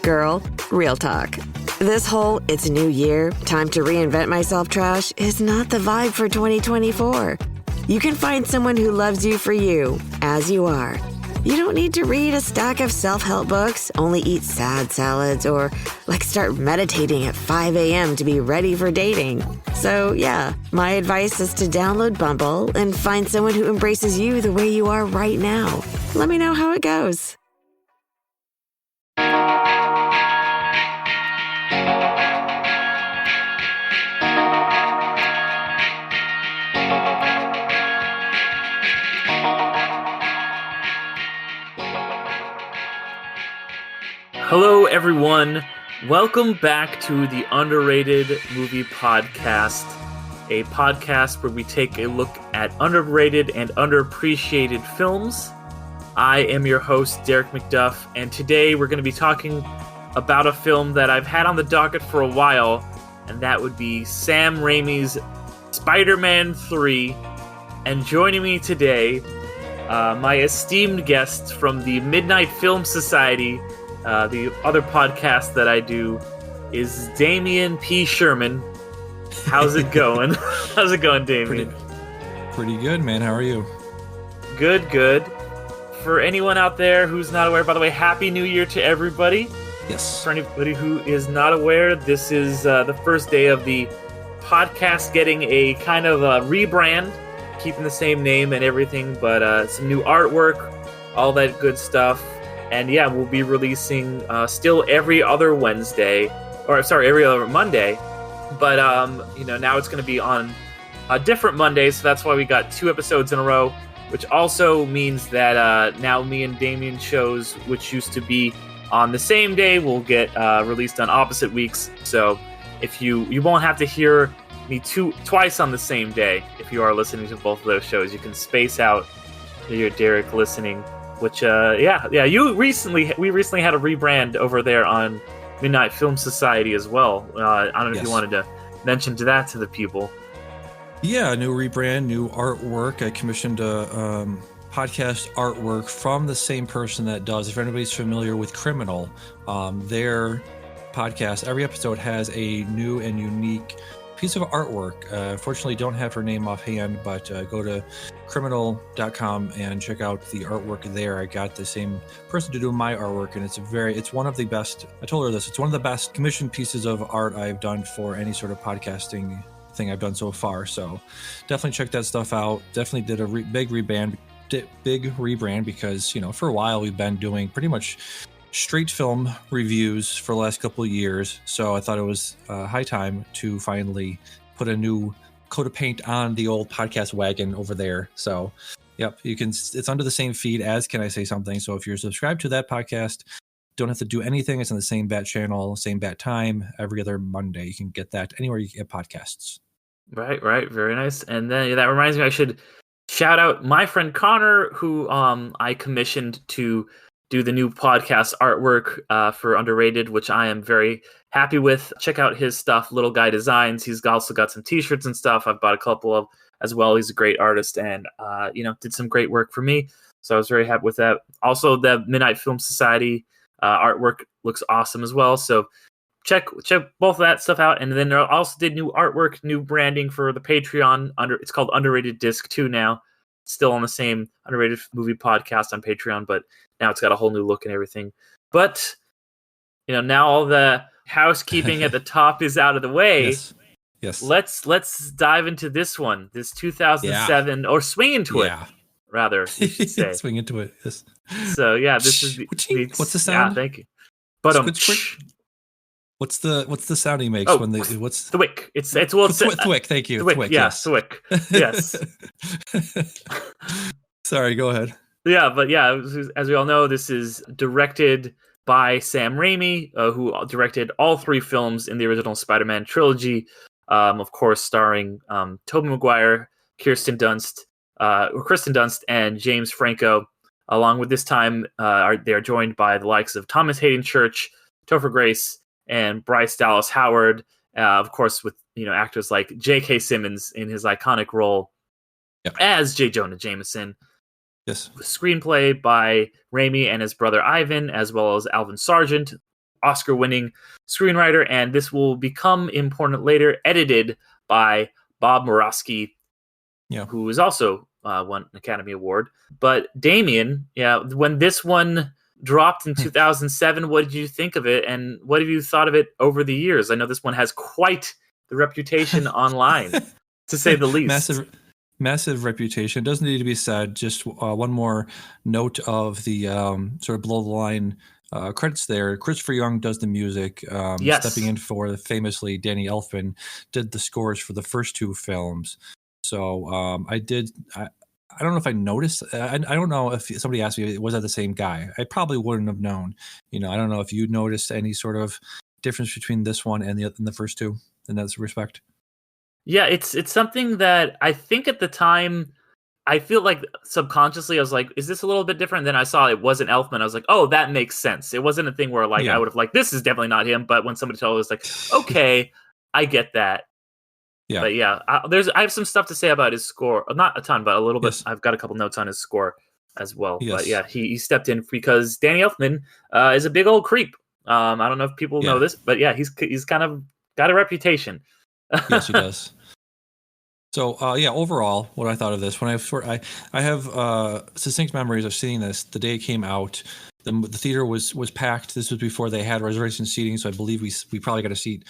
Girl, real talk. This whole "it's a new year, time to reinvent myself" trash is not the vibe for 2024. You can find someone who loves you for you, as you are. You don't need to read a stack of self-help books, only eat sad salads, or start meditating at 5 a.m. to be ready for dating. So yeah, my advice is to download Bumble and find someone who embraces you the way you are right now. Let me know how it goes. Hello, everyone. Welcome back to the Underrated Movie Podcast, a podcast where we take a look at underrated and underappreciated films. I am your host, Derek McDuff, and today we're going to be talking about a film that I've had on the docket for a while, and that would be Sam Raimi's Spider-Man 3. And joining me today, my esteemed guests from the Midnight Film Society, the other podcast that I do, is Damian P. Sherman. How's it going? How's it going, Damian? Pretty good, man. How are you? Good. For anyone out there who's not aware, by the way, Happy New Year to everybody. Yes. For anybody who is not aware, this is the first day of the podcast getting a kind of a rebrand, keeping the same name and everything, but some new artwork, all that good stuff. And yeah, we'll be releasing still every other Monday. But now it's going to be on a different Monday, so that's why we got 2 episodes in a row. Which also means that now me and Damian shows, which used to be on the same day, will get released on opposite weeks. So if you won't have to hear me twice on the same day if you are listening to both of those shows. You can space out your Derek listening. Which, we recently had a rebrand over there on Midnight Film Society as well. I don't know if you wanted to mention that to the people. Yeah, new rebrand, new artwork. I commissioned a podcast artwork from the same person that does, if anybody's familiar with Criminal, their podcast, every episode has a new and unique piece of artwork. Fortunately, don't have her name offhand, but go to criminal.com and check out the artwork there. I got the same person to do my artwork, and it's one of the best. I told her this. It's one of the best commissioned pieces of art I've done for any sort of podcasting thing I've done so far. So definitely check that stuff out. Definitely did a big rebrand because for a while we've been doing pretty much straight film reviews for the last couple of years, so I thought it was high time to finally put a new coat of paint on the old podcast wagon over there. So yep, it's under the same feed as Can I Say Something, so if you're subscribed to that podcast, don't have to do anything. It's on the same bat channel, same bat time, every other Monday. You can get that anywhere you get podcasts. Right, very nice. And then that reminds me, I should shout out my friend Connor, who I commissioned to do the new podcast artwork for Underrated, which I am very happy with. Check out his stuff, Little Guy Designs. He's also got some t-shirts and stuff. I've bought a couple of as well. He's a great artist and, did some great work for me. So I was very happy with that. Also, the Midnight Film Society artwork looks awesome as well. So check both of that stuff out. And then I also did new artwork, new branding for the Patreon. It's called Underrated Disc 2 now. Still on the same Underrated Movie Podcast on Patreon, but now it's got a whole new look and everything. But, now all the housekeeping at the top is out of the way. Yes. Let's dive into this one, this 2007, or swing into it, rather, you should say. Swing into it, yes. So, yeah, this is what's the sound? Yeah, thank you. But what's the sound he makes when what's thwick? It's thwick. Thank you. Thwick, yes. Thwick. Yes. Sorry, go ahead. Yeah, but yeah, as we all know, this is directed by Sam Raimi, who directed all 3 films in the original Spider-Man trilogy. Of course, starring Tobey Maguire, Kristen Dunst, and James Franco. Along with this time, they are joined by the likes of Thomas Hayden Church, Topher Grace, and Bryce Dallas Howard. Of course, with actors like J.K. Simmons in his iconic role as J. Jonah Jameson. Yes. Screenplay by Raimi and his brother Ivan, as well as Alvin Sargent. Oscar-winning screenwriter, and this will become important later, edited by Bob Murawski, who is also won an Academy Award. But Damian, when this one dropped in 2007, what did you think of it, and what have you thought of it over the years? I know this one has quite the reputation online, to say the least. Massive reputation. Doesn't need to be said. Just one more note of the sort of below the line credits there. Christopher Young does the music. Stepping in for famously Danny Elfman did the scores for the first two films. So I don't know if I noticed. I don't know if somebody asked me, was that the same guy? I probably wouldn't have known. I don't know if you noticed any sort of difference between this one and the first two in that respect. Yeah, it's something that I think at the time, I feel like subconsciously I was like, is this a little bit different? Then I saw it wasn't Elfman. I was like, oh, that makes sense. It wasn't a thing where I would have this is definitely not him. But when somebody told me, it was like, okay, I get that. Yeah. But yeah, I have some stuff to say about his score. Not a ton, but a little bit. I've got a couple notes on his score as well. Yes. But yeah, he stepped in because Danny Elfman is a big old creep. I don't know if people know this, but yeah, he's kind of got a reputation. Yes, he does. So overall, what I thought of this, when I have succinct memories of seeing this the day it came out. The theater was packed. This was before they had reservation seating, so I believe we probably got a seat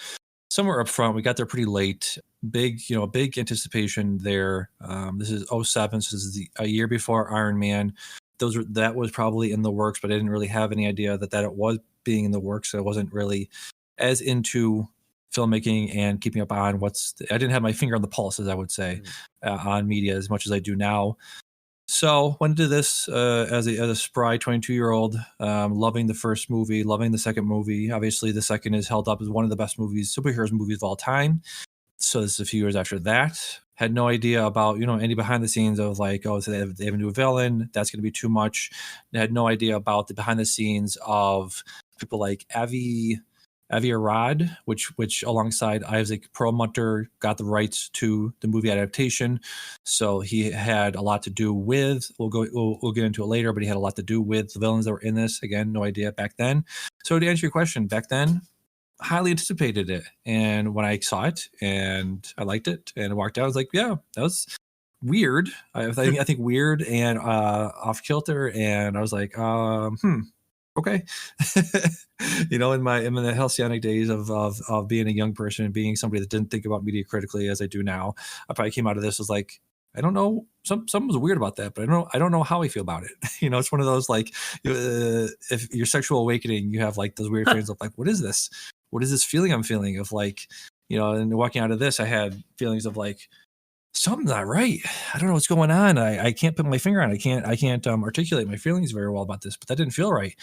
somewhere up front. We got there pretty late. Big anticipation there. This is 2007, so this is a year before Iron Man. That was probably in the works, but I didn't really have any idea that it was being in the works. So I wasn't really as into filmmaking and keeping up on I didn't have my finger on the pulse, as I would say, on media as much as I do now. So went into this as a spry 22-year-old, loving the first movie, loving the second movie. Obviously, the second is held up as one of the best superheroes movies of all time. So this is a few years after that. Had no idea about any behind the scenes of so they have a new villain. That's going to be too much. I had no idea about the behind the scenes of people like Avi Arad, which alongside Isaac Perlmutter got the rights to the movie adaptation. So he had a lot to do with. We'll get into it later, but he had a lot to do with the villains that were in this. Again, no idea back then. So to answer your question, back then, highly anticipated it, and when I saw it and I liked it and walked out, I was like, yeah, that was weird. I think weird and off kilter, and I was like, okay. In the halcyonic days of being a young person and being somebody that didn't think about media critically as I do now, I probably came out of this as like, I don't know, something was weird about that, but I don't know how I feel about it. It's one of those if your sexual awakening, you have those weird feelings of what is this? What is this feeling I'm feeling of and walking out of this, I had feelings of something's not right. I don't know what's going on. I can't put my finger on it. I can't articulate my feelings very well about this, but that didn't feel right.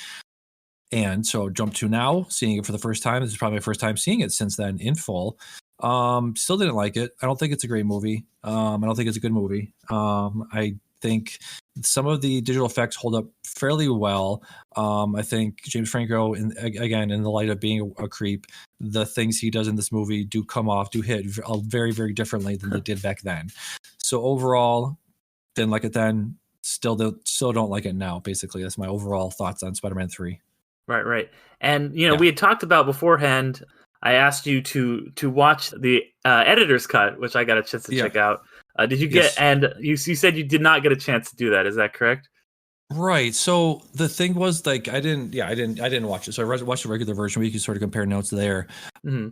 And so jump to now, seeing it for the first time. This is probably my first time seeing it since then in full. Still didn't like it. I don't think it's a great movie. I don't think it's a good movie. I think some of the digital effects hold up fairly well. I think James Franco, again, in the light of being a creep, the things he does in this movie do hit very, very differently than they did back then. So overall, didn't like it then. Still don't like it now. Basically, that's my overall thoughts on Spider-Man 3. Right. And we had talked about beforehand. I asked you to watch the editor's cut, which I got a chance to check out. Did you get? Yes. And you said you did not get a chance to do that. Is that correct? Right. So the thing was, I didn't watch it. So I watched the regular version. We could sort of compare notes there. Mm-hmm.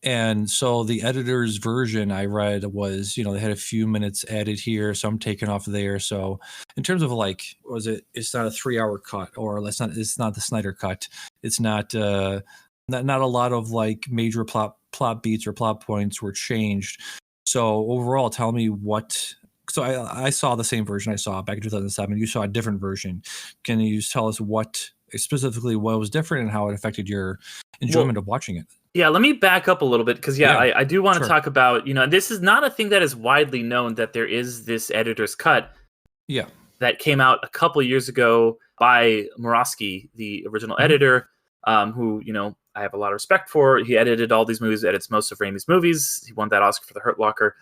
And so the editor's version I read was, they had a few minutes added here, some taken off there. So in terms of it's not a 3-hour cut, or it's not the Snyder cut. It's not a lot of major plot beats or plot points were changed. So overall, tell me what. So I saw the same version I saw back in 2007. You saw a different version. Can you tell us what was different and how it affected your enjoyment of watching it? Yeah, let me back up a little bit because I do want to talk about, this is not a thing that is widely known that there is this editor's cut. Yeah. That came out a couple years ago by Murawski, the original editor, who, I have a lot of respect for. He edited all these movies, edits most of Raimi's movies. He won that Oscar for The Hurt Locker,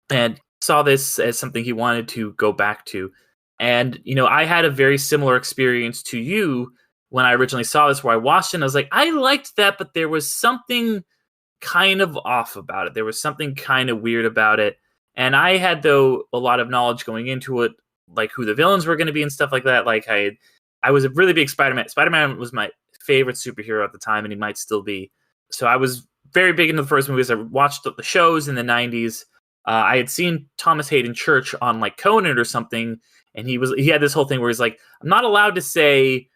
and saw this as something he wanted to go back to. And, I had a very similar experience to you when I originally saw this, where I watched it, and I was like, I liked that, but there was something kind of off about it. There was something kind of weird about it. And I had, though, a lot of knowledge going into it, like who the villains were going to be and stuff like that. Like I was a really big Spider-Man. Spider-Man was my favorite superhero at the time, and he might still be. So I was very big into the first movies. I watched the shows in the 90s. I had seen Thomas Hayden Church on like Conan or something, and he had this whole thing where he's like, I'm not allowed to say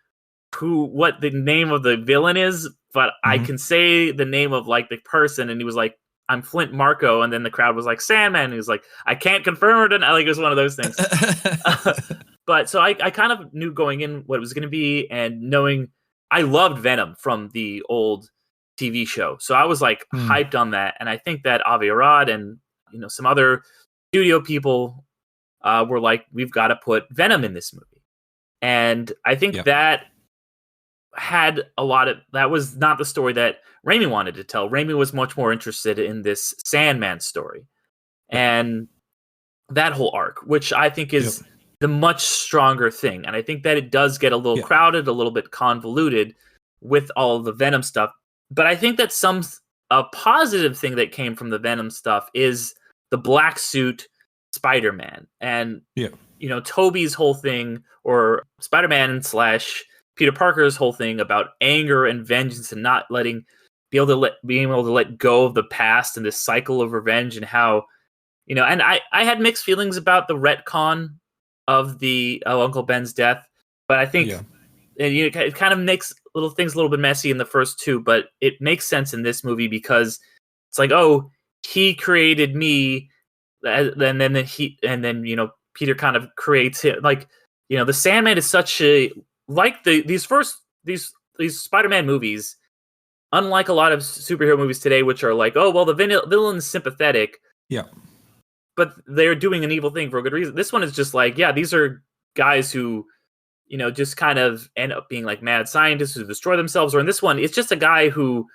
what the name of the villain is, but I can say the name of like the person. And he was like, I'm Flint Marko, and then the crowd was like Sandman. And he was like, I can't confirm it, and like it was one of those things. But so I kind of knew going in what it was going to be, and knowing I loved Venom from the old TV show, so I was like hyped on that. And I think that Avi Arad and some other studio people were like, we've got to put Venom in this movie, and I think that had a lot of that was not the story that Raimi wanted to tell. Raimi was much more interested in this Sandman story and that whole arc, which I think is the much stronger thing. And I think that it does get a little crowded, a little bit convoluted with all of the Venom stuff. But I think that a positive thing that came from the Venom stuff is the black suit Spider-Man. And, Tobey's whole thing, or Spider-Man / Peter Parker's whole thing about anger and vengeance and not being able to let go of the past and this cycle of revenge, and how, and I had mixed feelings about the retcon of the Uncle Ben's death, but I think it kind of makes little things a little bit messy in the first two, but it makes sense in this movie because it's like, oh, he created me, and then Peter kind of creates him. Like, the Sandman is such a these Spider-Man movies, unlike a lot of superhero movies today, which are like, oh, well, the villain's sympathetic, but they're doing an evil thing for a good reason. This one is just like, these are guys who, just kind of end up being like mad scientists who destroy themselves. Or in this one, it's just a guy who,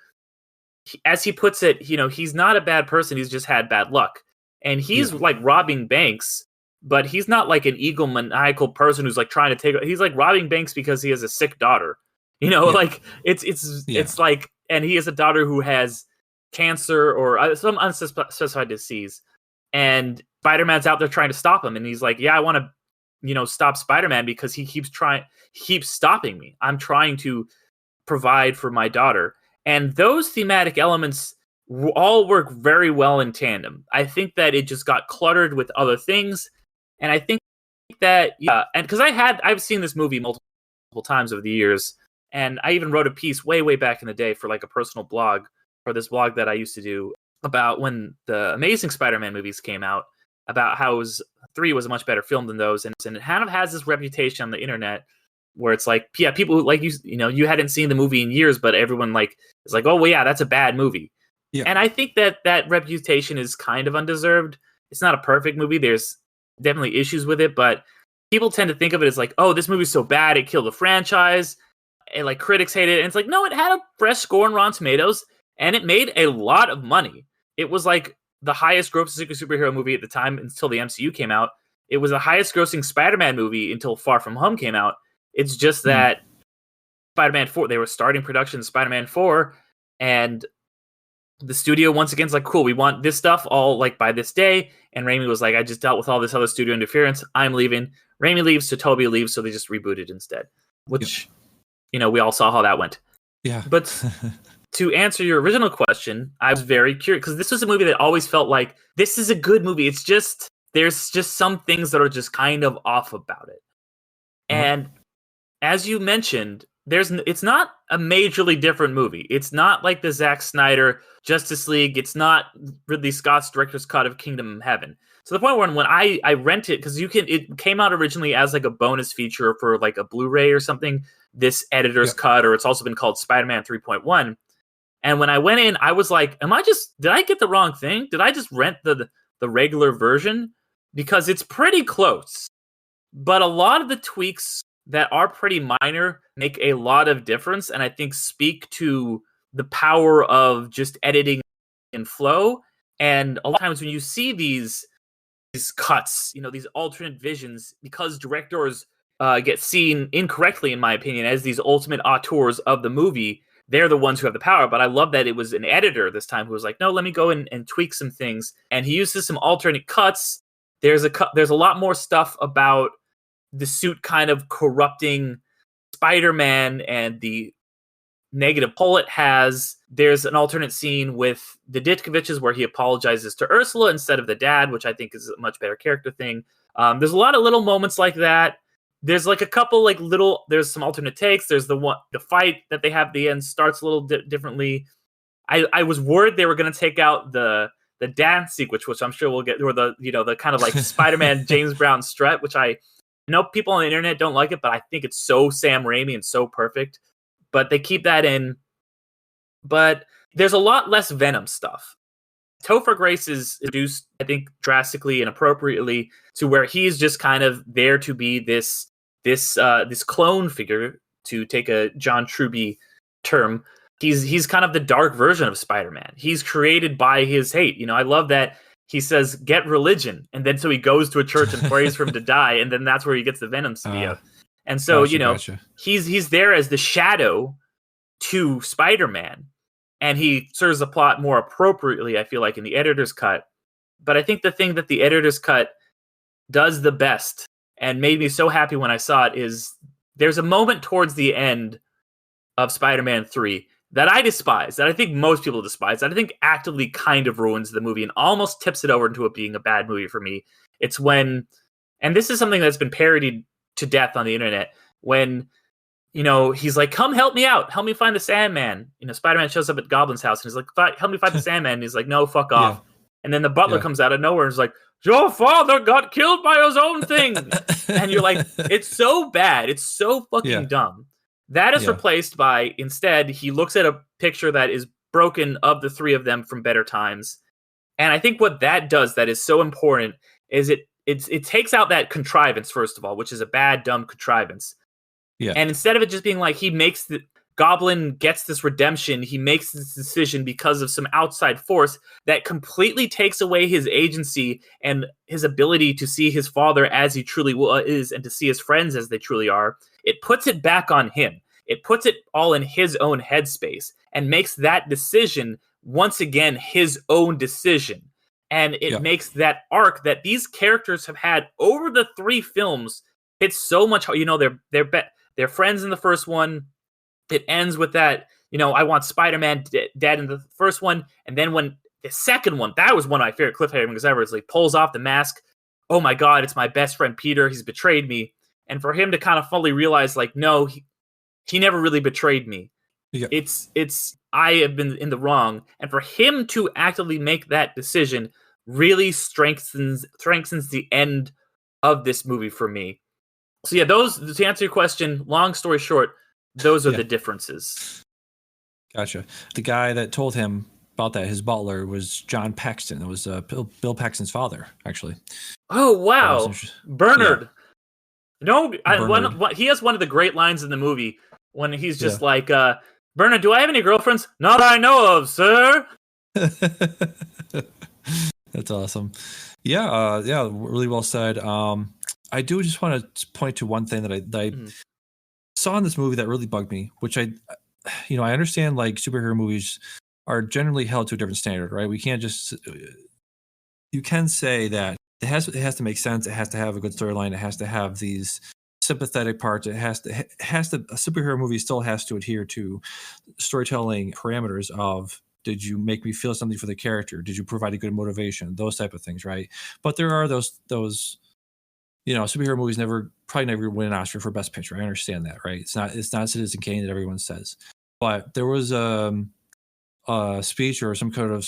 as he puts it, he's not a bad person. He's just had bad luck, and he's like robbing banks. But he's not like an egomaniacal person who's like trying to take. He's like robbing banks because he has a sick daughter. Like it's like, and he has a daughter who has cancer or some unspecified disease, and Spider-Man's out there trying to stop him, and he's like, I want to, stop Spider-Man because he keeps stopping me. I'm trying to provide for my daughter, and those thematic elements all work very well in tandem. I think that it just got cluttered with other things. And I think that, and because I've seen this movie multiple times over the years, and I even wrote a piece way, way back in the day for like a personal blog, for this blog that I used to do about when the Amazing Spider-Man movies came out, about how 3 was a much better film than those. And it kind of has this reputation on the internet where it's like, people who, like, you hadn't seen the movie in years, but everyone like is like, oh, well, yeah, that's a bad movie. Yeah. And I think that reputation is kind of undeserved. It's not a perfect movie. There's definitely issues with it, but people tend to think of it as like, oh, this movie's so bad it killed the franchise, and like critics hate it. And it's like, no, it had a fresh score on Rotten Tomatoes, and it made a lot of money. It was like the highest grossing superhero movie at the time until the MCU came out. It was the highest grossing Spider-Man movie until Far From Home came out. It's just that Spider-Man 4, they were starting production of Spider-Man 4, and the studio once again is like, cool, we want this stuff all like by this day. And Raimi was like, I just dealt with all this other studio interference. I'm leaving. Raimi leaves, so Tobey leaves, so they just rebooted instead. Which, we all saw how that went. Yeah. But to answer your original question, I was very curious, because this was a movie that always felt like, this is a good movie. It's just, there's just some things that are just kind of off about it. And as you mentioned, it's not a majorly different movie. It's not like the Zack Snyder Justice League. It's not Ridley Scott's director's cut of Kingdom Heaven. So the point where when I rent it, because it came out originally as like a bonus feature for like a Blu-ray or something, this editor's cut, or it's also been called Spider-Man 3.1. And when I went in, I was like, did I get the wrong thing? Did I just rent the regular version? Because it's pretty close. But a lot of the tweaks that are pretty minor make a lot of difference, and I think speak to the power of just editing and flow. And a lot of times when you see these cuts, these alternate visions, because directors get seen incorrectly, in my opinion, as these ultimate auteurs of the movie. They're the ones who have the power, but I love that it was an editor this time who was like, no, let me go and tweak some things. And he uses some alternate cuts. There's a lot more stuff about the suit kind of corrupting Spider-Man and the negative pull it has. There's an alternate scene with the Ditkoviches where he apologizes to Ursula instead of the dad, which I think is a much better character thing. There's a lot of little moments like that. There's like a couple like little. There's some alternate takes. There's the fight that they have at the end starts a little differently. I was worried they were going to take out the dance sequence, which I'm sure we'll get, or the kind of like Spider-Man James Brown strut, which I know people on the internet don't like it, but I think it's so Sam Raimi and so perfect. But they keep that in. But there's a lot less Venom stuff. Topher Grace is reduced, I think, drastically and appropriately to where he's just kind of there to be this clone figure, to take a John Truby term. He's kind of the dark version of Spider-Man. He's created by his hate. You know, I love that he says, "Get religion," and then so he goes to a church and prays for him to die, and then that's where he gets the Venom symbiote. And so, gotcha. He's there as the shadow to Spider-Man. And he serves the plot more appropriately, I feel like, in the editor's cut. But I think the thing that the editor's cut does the best and made me so happy when I saw it is there's a moment towards the end of Spider-Man 3 that I despise, that I think most people despise, that I think actively kind of ruins the movie and almost tips it over into it being a bad movie for me. It's when, and this is something that's been parodied to death on the internet, when he's like, come help me out. Help me find the Sandman. Spider-Man shows up at Goblin's house and he's like, help me find the Sandman. And he's like, no, fuck off. Yeah. And then the butler comes out of nowhere and is like, your father got killed by his own thing. And you're like, it's so bad. It's so fucking dumb. That is replaced by, instead, he looks at a picture that is broken of the three of them from Better Times. And I think what that does that is so important is it takes out that contrivance, first of all, which is a bad, dumb contrivance. Yeah. And instead of it just being like Goblin gets this redemption, he makes this decision because of some outside force that completely takes away his agency and his ability to see his father as he truly is and to see his friends as they truly are. It puts it back on him. It puts it all in his own headspace and makes that decision once again his own decision. And it makes that arc that these characters have had over the three films. It's so much, they're friends in the first one. It ends with that, I want Spider-Man dead in the first one. And then when the second one, that was one of my favorite cliffhangers ever. It's like pulls off the mask. Oh my God, it's my best friend Peter. He's betrayed me. And for him to kind of fully realize, like, no, he never really betrayed me. Yeah. It's I have been in the wrong. And for him to actively make that decision really strengthens the end of this movie for me. So yeah, those, to answer your question, long story short, those are the differences. Gotcha. The guy that told him about that, his butler, was John Paxton. It was Bill Paxton's father, actually. Oh, wow. Bernard. Yeah. No, he has one of the great lines in the movie when he's just like, Bernard, do I have any girlfriends? Not I know of, sir. That's awesome. Yeah, really well said. I do just want to point to one thing that I saw in this movie that really bugged me, which I understand, like, superhero movies are generally held to a different standard, right? We can't just, you can say that it has to make sense. It has to have a good storyline. It has to have these sympathetic parts. A superhero movie still has to adhere to storytelling parameters of, did you make me feel something for the character? Did you provide a good motivation? Those type of things, right? But there are those superhero movies probably never win an Oscar for Best Picture. I understand that, right? It's not Citizen Kane that everyone says. But there was a speech or some kind of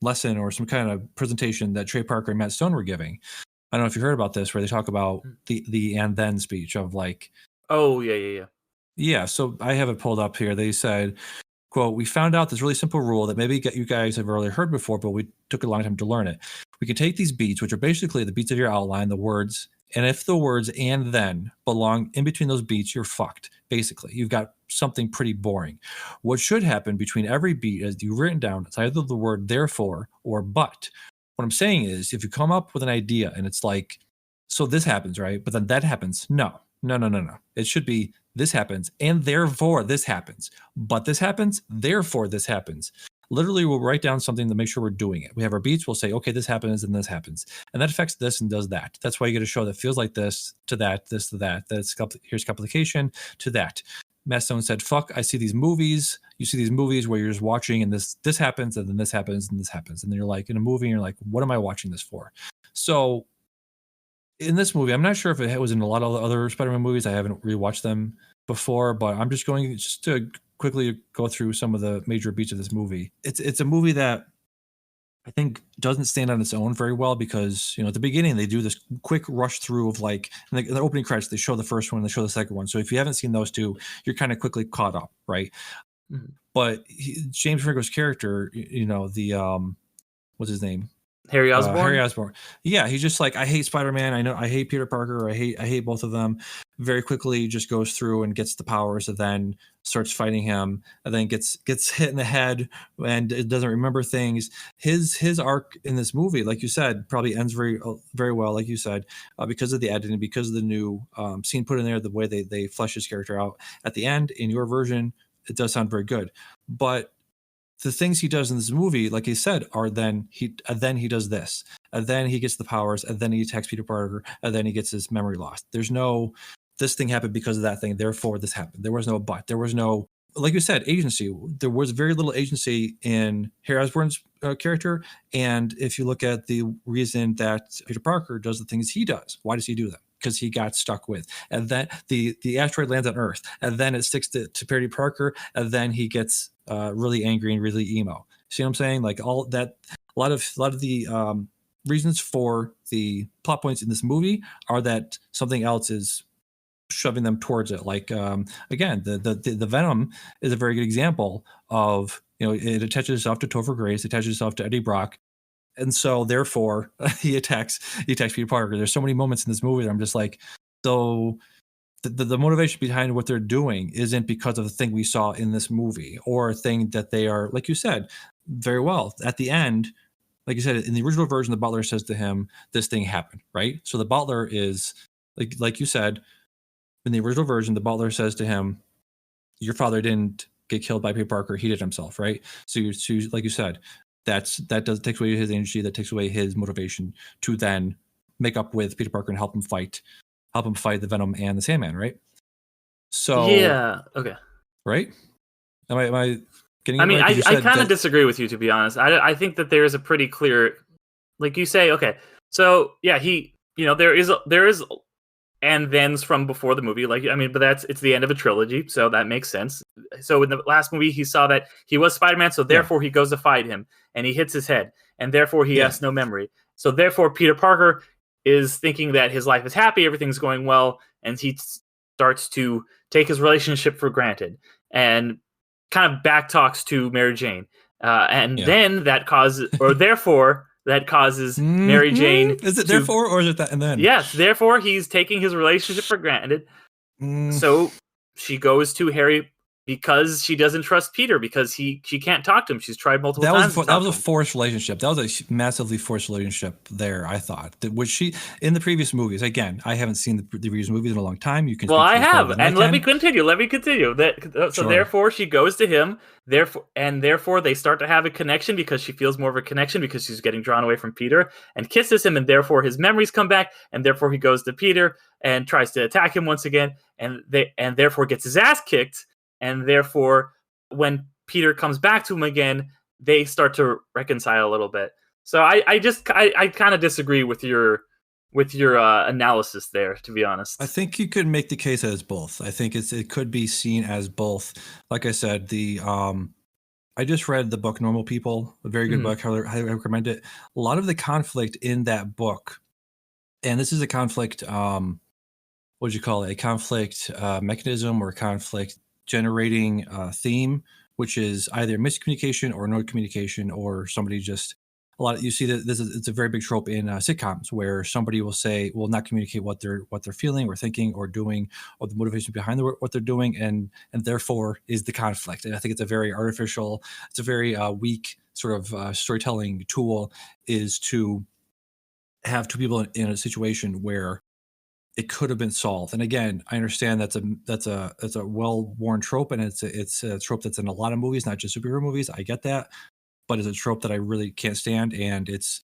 lesson or some kind of presentation that Trey Parker and Matt Stone were giving. I don't know if you heard about this, where they talk about the and then speech of, like, oh yeah. Yeah, so I have it pulled up here. They said, quote, "We found out this really simple rule that maybe you guys have already heard before, but we took a long time to learn it. We can take these beats, which are basically the beats of your outline, the words, and if the words and then belong in between those beats, you're fucked. Basically, you've got something pretty boring. What should happen between every beat is you've written down, it's either the word therefore or but. What I'm saying is, if you come up with an idea and it's like, so this happens, right? But then that happens. No, No. It should be this happens and therefore this happens. But this happens, therefore this happens. Literally, we'll write down something to make sure we're doing it. We have our beats. We'll say, okay, this happens and this happens. And that affects this and does that. That's why you get a show that feels like this to that, this to that. Here's complication to that. Matt Stone said, fuck, I see these movies. You see these movies where you're just watching and this happens and then this happens and this happens. And then you're like in a movie and you're like, what am I watching this for? So in this movie, I'm not sure if it was in a lot of other Spider-Man movies. I haven't rewatched them before, but I'm just going just to quickly go through some of the major beats of this movie. It's a movie that I think doesn't stand on its own very well because, at the beginning they do this quick rush through of like in the opening credits, they show the first one, they show the second one. So if you haven't seen those two, you're kind of quickly caught up, right? Mm-hmm. But James Franco's character, what's his name? Harry Osborn. Harry Osborn. Yeah, he's just like, I hate Spider-Man. I hate Peter Parker. I hate both of them. Very quickly, just goes through and gets the powers, and then starts fighting him, and then gets hit in the head, and it doesn't remember things. His arc in this movie, like you said, probably ends very very well, like you said, because of the editing, because of the new scene put in there, the way they flesh his character out at the end. In your version, it does sound very good, but the things he does in this movie, like I said, are then he does this, and then he gets the powers, and then he attacks Peter Parker, and then he gets his memory lost. There's no, this thing happened because of that thing, therefore this happened. There was no but. There was no, like you said, agency. There was very little agency in Harry Osborn's character, and if you look at the reason that Peter Parker does the things he does, why does he do them? Because he got stuck with, and then the asteroid lands on Earth, and then it sticks to Peter Parker, and then he gets really angry and really emo. See what I'm saying? Like all that, a lot of the reasons for the plot points in this movie are that something else is shoving them towards it. Like again, the Venom is a very good example of, it attaches itself to Topher Grace, it attaches itself to Eddie Brock. And so therefore he attacks Peter Parker. There's so many moments in this movie that I'm just like, so the motivation behind what they're doing isn't because of the thing we saw in this movie or a thing that they are, like you said, very well. At the end, like you said, in the original version, the butler says to him, this thing happened, right? So the butler is, like you said, in the original version, the butler says to him, your father didn't get killed by Peter Parker, he did himself, right? So like you said, takes away his energy, that takes away his motivation to then make up with Peter Parker and help him fight the Venom and the Sandman, right? So yeah, okay, right? Am I getting? I mean, right? I kind of disagree with you, to be honest. I think that there is a pretty clear, like you say, okay, so yeah, there is and thens from before the movie, but it's the end of a trilogy, so that makes sense. So in the last movie, he saw that he was Spider-Man, so therefore he goes to fight him, and he hits his head, and therefore he has no memory. So therefore, Peter Parker is thinking that his life is happy, everything's going well, and he starts to take his relationship for granted, and kind of backtalks to Mary Jane, then that causes, or therefore. That causes Mary Jane. Is it therefore, or is it that and then? Yes, therefore he's taking his relationship for granted. So she goes to Harry because she doesn't trust Peter, because she can't talk to him. She's tried multiple times. That was a forced relationship. That was a massively forced relationship there, I thought. Was she in the previous movies? Again, I haven't seen the previous movies in a long time. You can. Well, I have, and let me continue. So therefore, she goes to him. Therefore, they start to have a connection because she feels more of a connection because she's getting drawn away from Peter, and kisses him, and therefore his memories come back, and therefore he goes to Peter and tries to attack him once again, and therefore gets his ass kicked. And therefore, when Peter comes back to him again, they start to reconcile a little bit. So I kind of disagree with your analysis there, to be honest. I think you could make the case as both. I think it could be seen as both. Like I said, I just read the book Normal People, a very good book. Highly recommend it. A lot of the conflict in that book, and this is a conflict, what would you call it? A conflict mechanism or conflict generating theme, which is either miscommunication or no communication, or somebody just you see that it's a very big trope in sitcoms where somebody will not communicate what they're feeling or thinking or doing, or the motivation behind what they're doing, and therefore is the conflict. And I think it's a very artificial, it's a very weak sort of storytelling tool, is to have two people in a situation where it could have been solved. And again, I understand that's a well-worn trope, and it's a trope that's in a lot of movies, not just superhero movies. I get that, but it's a trope that I really can't stand. And it's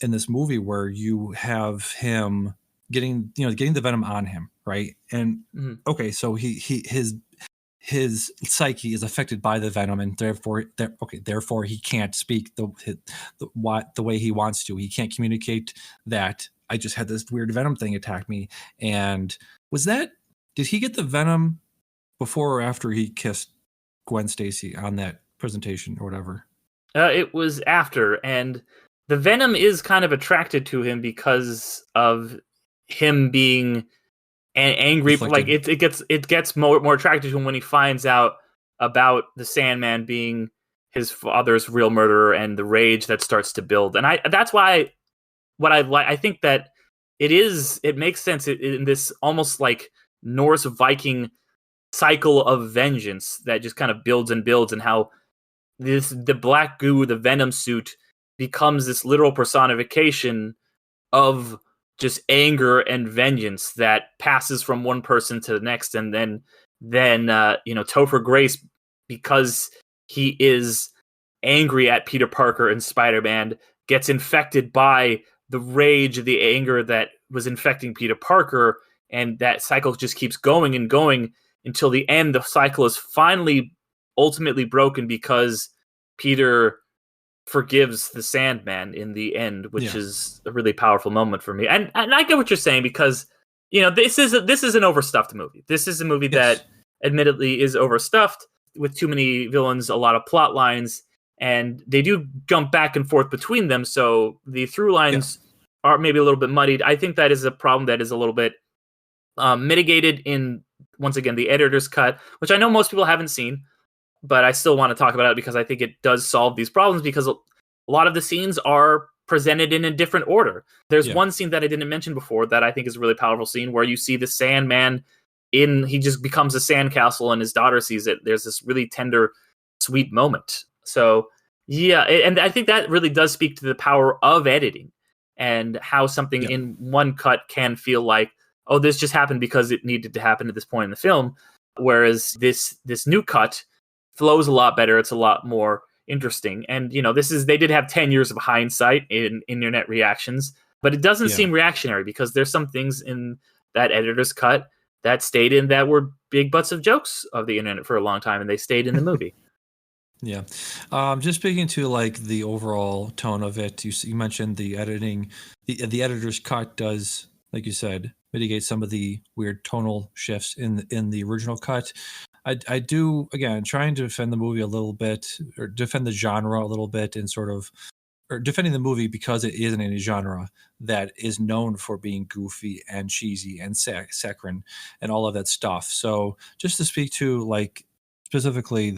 in this movie where you have him getting the venom on him, right? And okay, so his psyche is affected by the venom, and therefore he can't speak the way he wants to. He can't communicate that I just had this weird venom thing attack me. And did he get the venom before or after he kissed Gwen Stacy on that presentation or whatever? It was after, and the venom is kind of attracted to him because of him being angry. Reflected. Like it gets more attracted to him when he finds out about the Sandman being his father's real murderer, and the rage that starts to build. And that's why I think that it makes sense in this almost like Norse Viking cycle of vengeance that just kind of builds and builds, and how the black goo, the venom suit, becomes this literal personification of just anger and vengeance that passes from one person to the next. And then Topher Grace, because he is angry at Peter Parker and Spider-Man, gets infected by the rage, the anger that was infecting Peter Parker, and that cycle just keeps going and going until the end. The cycle is finally ultimately broken because Peter forgives the Sandman in the end, which is a really powerful moment for me. And I get what you're saying, because this is an overstuffed movie. This is a movie that admittedly is overstuffed with too many villains, a lot of plot lines, and they do jump back and forth between them, so the through lines are maybe a little bit muddied. I think that is a problem that is a little bit mitigated in, once again, the editor's cut, which I know most people haven't seen, but I still want to talk about it because I think it does solve these problems, because a lot of the scenes are presented in a different order. There's one scene that I didn't mention before that I think is a really powerful scene, where you see the Sandman he just becomes a sandcastle and his daughter sees it. There's this really tender, sweet moment. So and I think that really does speak to the power of editing, and how something in one cut can feel like, oh, this just happened because it needed to happen at this point in the film. Whereas this new cut flows a lot better. It's a lot more interesting. And, they did have 10 years of hindsight in internet reactions, but it doesn't seem reactionary, because there's some things in that editor's cut that stayed in that were big butts of jokes of the internet for a long time, and they stayed in the movie. Yeah. Just speaking to like the overall tone of it, you mentioned the editing, the editor's cut does, like you said, mitigate some of the weird tonal shifts in the original cut. I do, again, trying to defend the movie a little bit, or defend the genre a little bit, and sort of, or defending the movie because it isn't in a genre that is known for being goofy and cheesy and saccharine and all of that stuff. So just to speak to like specifically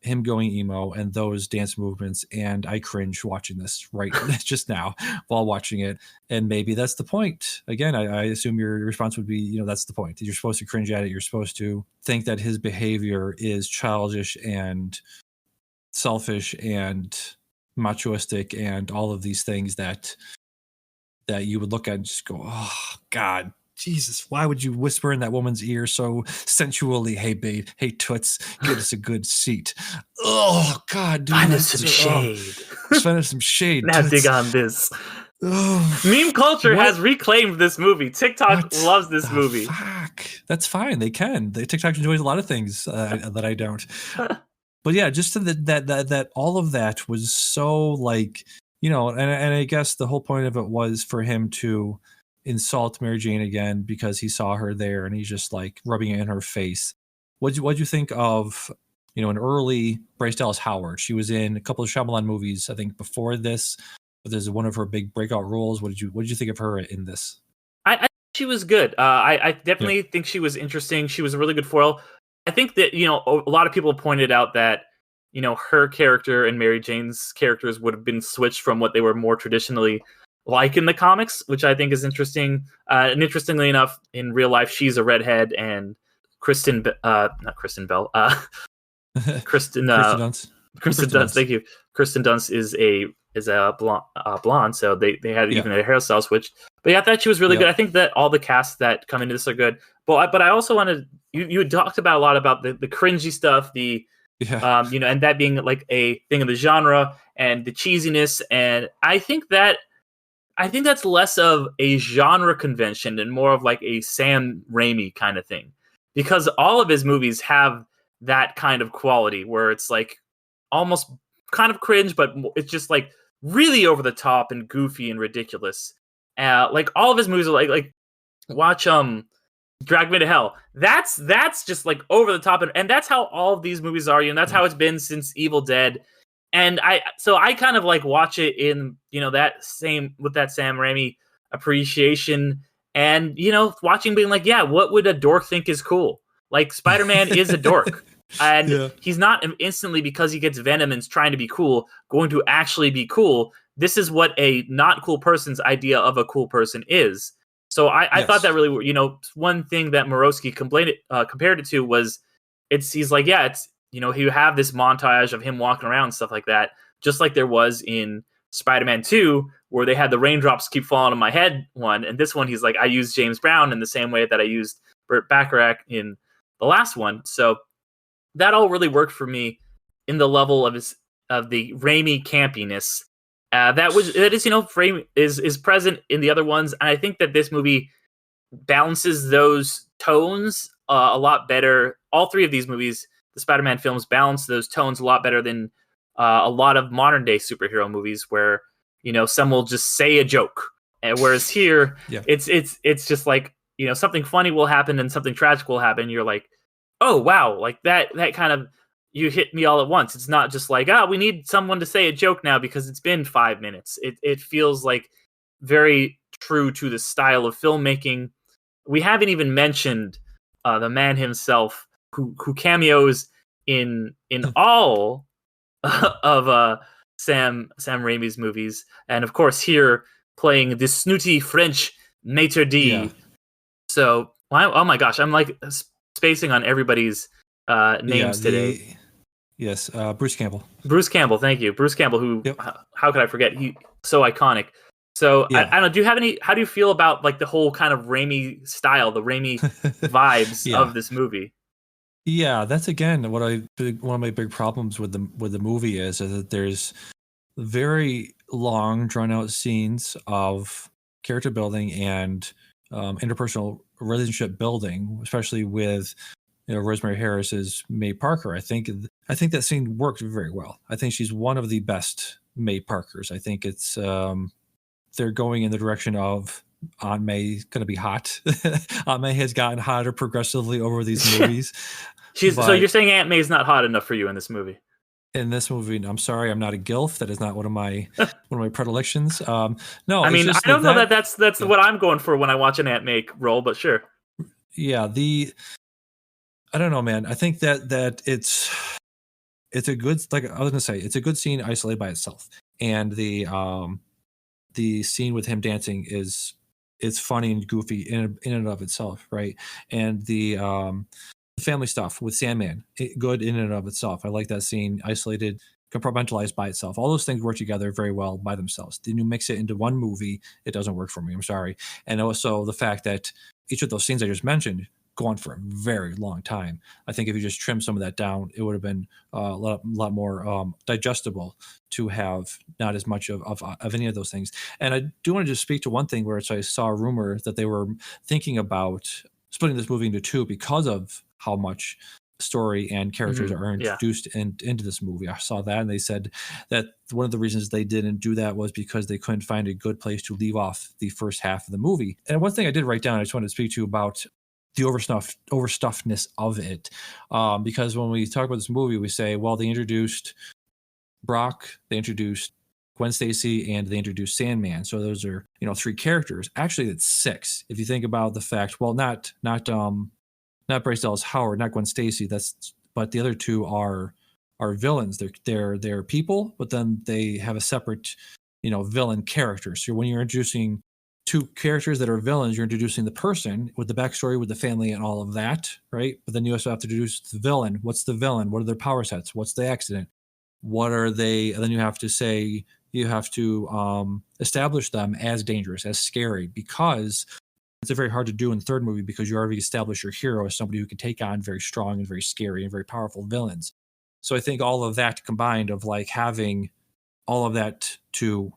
him going emo and those dance movements, and I cringe watching this right just now while watching it. And maybe that's the point. Again, I assume your response would be, that's the point. You're supposed to cringe at it. You're supposed to think that his behavior is childish and selfish and machoistic and all of these things that you would look at and just go, oh God, Jesus, why would you whisper in that woman's ear so sensually, hey babe, hey toots, get us a good seat. Oh God, dude, find us some shade. Find us some shade. Now dig on this. Meme culture has reclaimed this movie. TikTok loves this movie. Fuck. That's fine. They can. TikTok enjoys a lot of things that I don't. But yeah, just that all of that was so like, and I guess the whole point of it was for him to insult Mary Jane again because he saw her there, and he's just like rubbing it in her face. What'd you think of, an early Bryce Dallas Howard? She was in a couple of Shyamalan movies, I think, before this, but there's one of her big breakout roles. What did you think of her in this? I think she was good. I definitely think she was interesting. She was a really good foil. I think that, a lot of people pointed out that, her character and Mary Jane's characters would have been switched from what they were more traditionally like in the comics, which I think is interesting. And interestingly enough, in real life, she's a redhead, and Kristen Dunst. Kristen Dunst. Thank you. Kristen Dunst is a blonde, so they had even a hairstyle switch. But yeah, I thought she was really Yep. good. I think that all the casts that come into this are good. But I also wanted you had talked about a lot about the cringy stuff, the Yeah. and that being like a thing of the genre and the cheesiness, and I think that's less of a genre convention and more of like a Sam Raimi kind of thing, because all of his movies have that kind of quality where it's like almost kind of cringe, but it's just like really over the top and goofy and ridiculous. Like all of his movies are like watch Drag Me to Hell. That's just like over the top, and that's how all of these movies are. That's how it's been since Evil Dead. And I kind of like watch it in that same with that Sam Raimi appreciation, and watching being like, yeah, what would a dork think is cool? Like Spider-Man is a dork, and Yeah. he's not instantly, because he gets Venom and is trying to be cool, going to actually be cool. This is what a not cool person's idea of a cool person is. So I thought that really, one thing that Morosky compared it to was, he's like, yeah, it's, you have this montage of him walking around and stuff like that, just like there was in Spider-Man 2, where they had the raindrops keep falling on my head one. And this one, he's like, I used James Brown in the same way that I used Burt Bacharach in the last one. So that all really worked for me in the level of the Raimi campiness. That is Raimi is present in the other ones, and I think that this movie balances those tones a lot better. All three of these movies, the Spider-Man films, balance those tones a lot better than a lot of modern day superhero movies, where some will just say a joke, and whereas here, Yeah. it's just like something funny will happen and something tragic will happen. You're like, oh wow, like that kind of, you hit me all at once. It's not just like, we need someone to say a joke now because it's been 5 minutes. It feels like very true to the style of filmmaking. We haven't even mentioned the man himself, who cameos in all of Sam Raimi's movies, and of course here playing the snooty French maitre d'. Yeah. So, oh my gosh, I'm like spacing on everybody's names today. Yes, Bruce Campbell. Bruce Campbell, thank you. Bruce Campbell, who, Yep. how could I forget? He so iconic. So Yeah. I don't know. How do you feel about like the whole kind of Raimi style, the Raimi vibes Yeah. of this movie? Yeah, that's again one of my big problems with the movie is that there's very long, drawn out scenes of character building and interpersonal relationship building, especially with Rosemary Harris's May Parker. I think that scene worked very well. I think she's one of the best May Parkers. I think it's they're going in the direction of Aunt May going to be hot. Aunt May has gotten hotter progressively over these movies. So you're saying Aunt May's not hot enough for you in this movie? In this movie, I'm sorry, I'm not a gilf. That is not one of my predilections. No, I mean, I don't know that that's yeah. what I'm going for when I watch an Aunt May role, but sure. Yeah, I don't know, man. I think that it's a good, like I was gonna say, it's a good scene isolated by itself, and the scene with him dancing it's funny and goofy in and of itself, right? And the family stuff with Sandman, good in and of itself. I like that scene, isolated, compartmentalized by itself. All those things work together very well by themselves. Then you mix it into one movie, it doesn't work for me. I'm sorry. And also the fact that each of those scenes I just mentioned go on for a very long time. I think if you just trim some of that down, it would have been a lot more digestible to have not as much of any of those things. And I do want to just speak to one thing where I saw a rumor that they were thinking about splitting this movie into two because of how much story and characters are introduced into this movie. I saw that, and they said that one of the reasons they didn't do that was because they couldn't find a good place to leave off the first half of the movie. And one thing I did write down, I just wanted to speak to you about the overstuffedness of it, because when we talk about this movie, we say, well, they introduced Brock, they introduced Gwen Stacy, and they introduced Sandman. So those are three characters. Actually, it's six if you think about the fact. Well, not Bryce Dallas Howard, not Gwen Stacy. But the other two are villains. They're people, but then they have a separate villain character. So when you're introducing two characters that are villains, you're introducing the person with the backstory, with the family and all of that, right? But then you also have to introduce the villain. What's the villain? What are their power sets? What's the accident? What are they? And then you have to say you have to establish them as dangerous, as scary, because it's very hard to do in the third movie because you already established your hero as somebody who can take on very strong and very scary and very powerful villains. So I think all of that combined of like having all of that to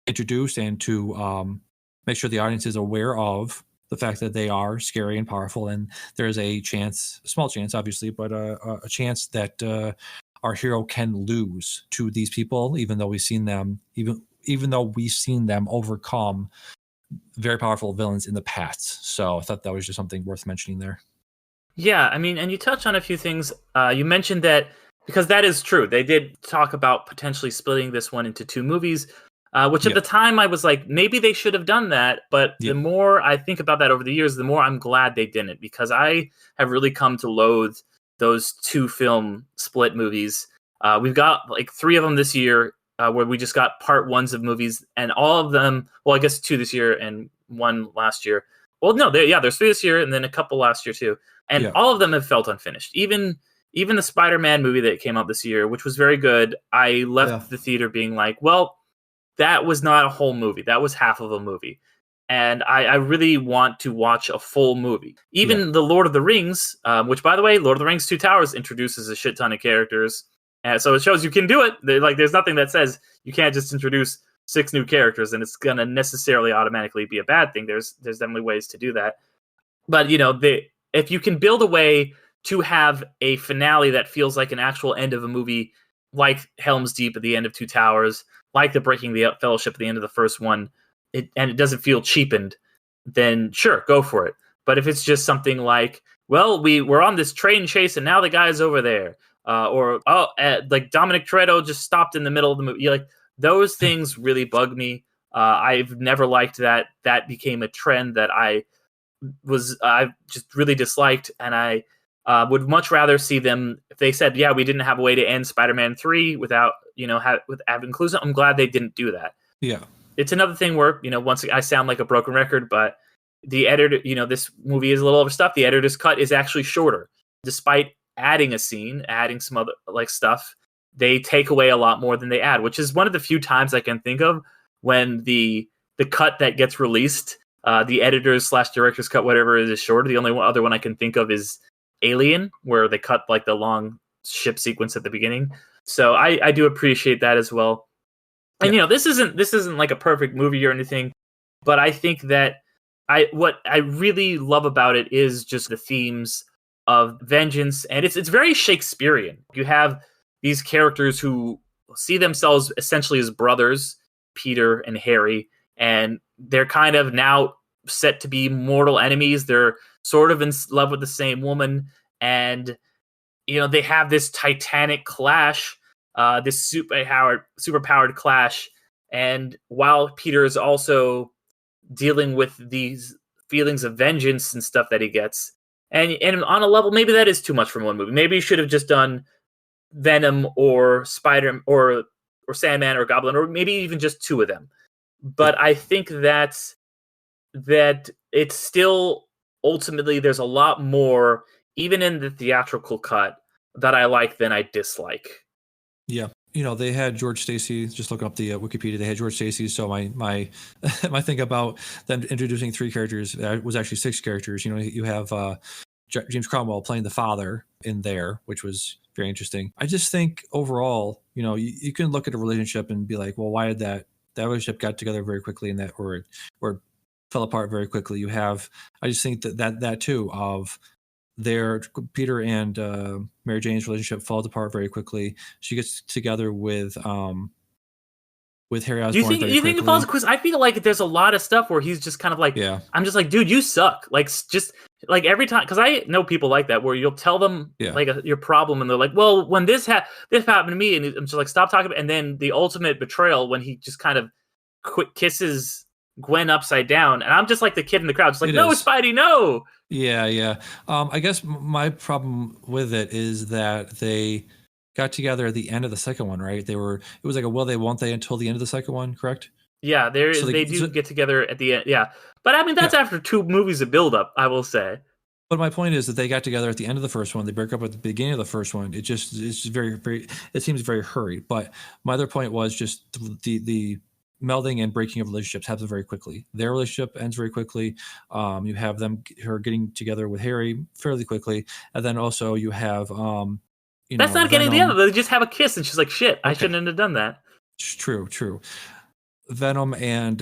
introduce and to make sure the audience is aware of the fact that they are scary and powerful, and there's a chance, a small chance obviously, but a chance that our hero can lose to these people, even though we've seen them overcome very powerful villains in the past. So I thought that was just something worth mentioning there. Yeah, I mean, and you touched on a few things. You mentioned that, because that is true. They did talk about potentially splitting this one into 2 movies, which at the time I was like, maybe they should have done that. But the more I think about that over the years, the more I'm glad they didn't, because I have really come to loathe those 2 film split movies. We've got like 3 of them this year, where we just got part 1s of movies, and all of them, well, I guess 2 this year and 1 last year. Well, no, there's 3 this year and then a couple last year too. And all of them have felt unfinished. Even the Spider-Man movie that came out this year, which was very good, I left the theater being like, well, that was not a whole movie. That was half of a movie. And I really want to watch a full movie. Even the Lord of the Rings, which, by the way, Lord of the Rings 2 Towers introduces a shit ton of characters. So it shows you can do it. There's nothing that says you can't just introduce 6 new characters and it's going to necessarily automatically be a bad thing. There's definitely ways to do that. But, if you can build a way to have a finale that feels like an actual end of a movie, like Helm's Deep at the end of 2 Towers, like the Breaking the Fellowship at the end of the first one, and it doesn't feel cheapened, then sure, go for it. But if it's just something like, well, we're on this train chase and now the guy's over there, like Dominic Toretto just stopped in the middle of the movie, like those things really bug me. I've never liked that. That became a trend that I just really disliked, and I would much rather see them, if they said, yeah, we didn't have a way to end Spider-Man 3 without, with having inclusion. I'm glad they didn't do that. Yeah. It's another thing where, once I sound like a broken record, but the editor, this movie is a little overstuffed. The editor's cut is actually shorter. Despite adding a scene, adding some other like stuff, they take away a lot more than they add, which is one of the few times I can think of when the cut that gets released, the editor's / director's cut, whatever it is shorter. The only other one I can think of is Alien, where they cut like the long ship sequence at the beginning. So I do appreciate that as well. And this isn't like a perfect movie or anything, but I think that what I really love about it is just the themes of vengeance, and it's very Shakespearean. You have these characters who see themselves essentially as brothers, Peter and Harry, and they're kind of now set to be mortal enemies. They're sort of in love with the same woman, and they have this titanic clash, this superpowered clash. And while Peter is also dealing with these feelings of vengeance and stuff that he gets, and on a level, maybe that is too much from one movie. Maybe you should have just done Venom or Spider or Sandman or Goblin, or maybe even just 2 of them. But I think that it's still, ultimately, there's a lot more, even in the theatrical cut, that I like than I dislike. Yeah. They had George Stacy, just looking up the Wikipedia, they had George Stacy. So my my thing about them introducing 3 characters was actually 6 characters. You have James Cromwell playing the father in there, which was very interesting. I just think overall, you can look at a relationship and be like, well, why did that relationship got together very quickly and that or fell apart very quickly? I just think that too of their Peter and Mary Jane's relationship falls apart very quickly. She gets together with Harry Osborn. Do you think it falls? Because I feel like there's a lot of stuff where he's just kind of like, I'm just like, dude, you suck. Like, just like every time, because I know people like that where you'll tell them like your problem and they're like, well, when this happened to me, and I'm just like, stop talking about. And then the ultimate betrayal when he just kind of kisses Gwen upside down, and I'm just like the kid in the crowd, just like, no, Spidey, no. Yeah. I guess my problem with it is that they got together at the end of the second one, right? It was like a will they, won't they until the end of the second one, correct? Yeah, they do get together at the end. Yeah, but I mean that's after 2 movies of build up, I will say. But my point is that they got together at the end of the first one. They break up at the beginning of the first one. It's just very, very. It seems very hurried. But my other point was just the melding and breaking of relationships happens very quickly. Their relationship ends very quickly. You have her getting together with Harry fairly quickly, and then also you have that's not getting together. They just have a kiss, and she's like, "Shit, I shouldn't have done that." True. Venom and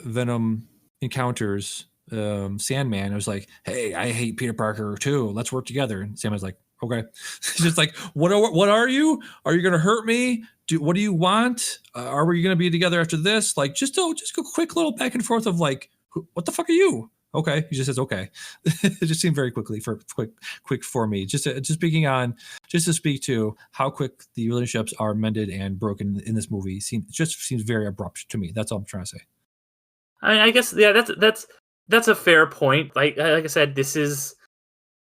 Venom encounters Sandman. It was like, hey, I hate Peter Parker too. Let's work together. And Sandman's like, okay. He's just like, what are you? Are you going to hurt me? What do you want? Are we going to be together after this? Like, just go quick little back and forth of like, what the fuck are you? Okay. He just says, okay. It just seemed very quick for me. Just to speak to how quick the relationships are mended and broken in this movie. Seems very abrupt to me. That's all I'm trying to say. I mean, I guess, yeah, that's a fair point. Like I said, this is,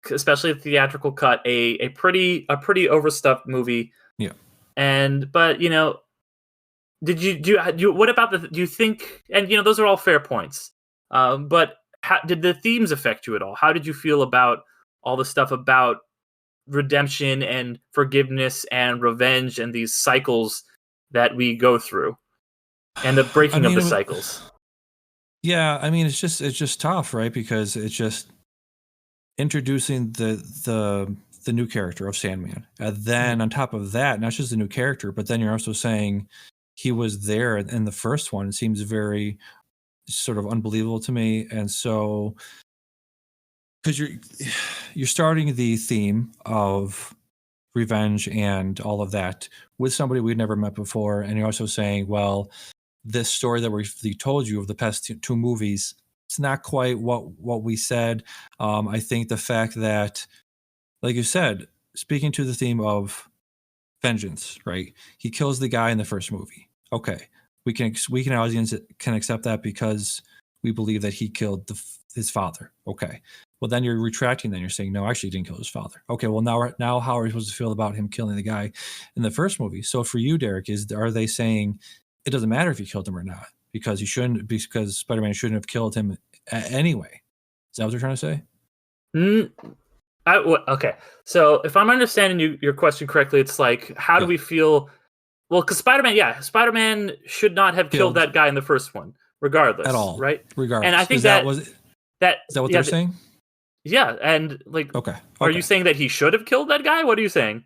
especially the theatrical cut, a pretty overstuffed movie. Yeah. But did you what about do you think? And those are all fair points. But how did the themes affect you at all? How did you feel about all the stuff about redemption and forgiveness and revenge and these cycles that we go through, and the breaking of the cycles? Yeah, I mean, it's just tough, right? Because it's just introducing the new character of Sandman, and then on top of that, not just the new character, but then you're also saying he was there in the first one. It seems very sort of unbelievable to me, and so because you're starting the theme of revenge and all of that with somebody we've never met before, and you're also saying, well, this story that we told you of the past two movies, it's not quite what we said. I think the fact that, like you said, speaking to the theme of vengeance, right? He kills the guy in the first movie. Okay, we can audience can accept that because we believe that he killed his father. Okay, well then you're retracting. Then you're saying no, actually he didn't kill his father. Okay, well now how are we supposed to feel about him killing the guy in the first movie? So for you, Derek, are they saying it doesn't matter if he killed him or not because Spider-Man shouldn't have killed him anyway? Is that what they're trying to say? Okay, so if I'm understanding your question correctly, it's like, how do we feel? Well, because Spider-Man should not have killed that guy in the first one, regardless, at all, right? Regardless, and I think is that what they're saying. Yeah, and like, okay. Are you saying that he should have killed that guy? What are you saying?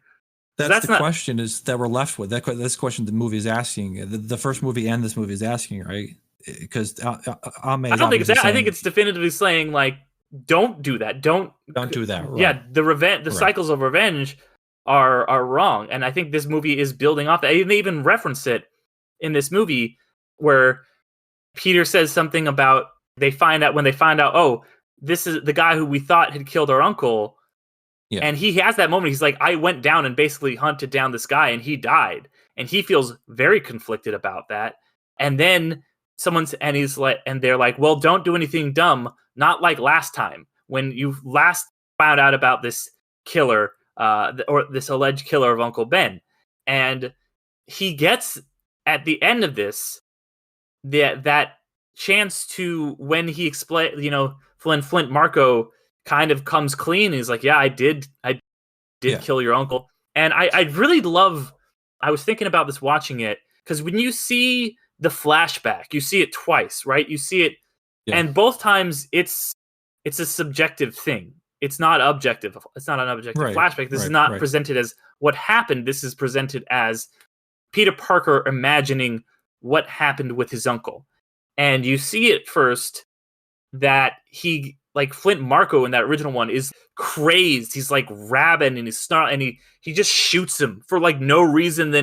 That's the question is that we're left with. That's the question the movie is asking. The first movie and this movie is asking, right? Because I don't think it's that. I think it's definitively saying like, don't do that. Don't do that. Right. Yeah, the cycles of revenge are wrong, and I think this movie is building off that. They even reference it in this movie where Peter says something about when they find out, oh, this is the guy who we thought had killed our uncle. Yeah. And he has that moment. He's like, I went down and basically hunted down this guy and he died. And he feels very conflicted about that. And then they're like, well, don't do anything dumb. Not like last time when you last found out about this killer, or this alleged killer of Uncle Ben. And he gets at the end of this, that chance to, when he explains, Flint Marco kind of comes clean. He's like, yeah, I did kill your uncle. And I really love, I was thinking about this watching it, because when you see the flashback, you see it twice, right? You see it, and both times it's a subjective thing. It's not objective. It's not an objective flashback. This is not presented as what happened. This is presented as Peter Parker imagining what happened with his uncle. And you see it first that he, like Flint Marco in that original one, is crazed. He's like rabid and he's snarling, and he just shoots him for like no reason.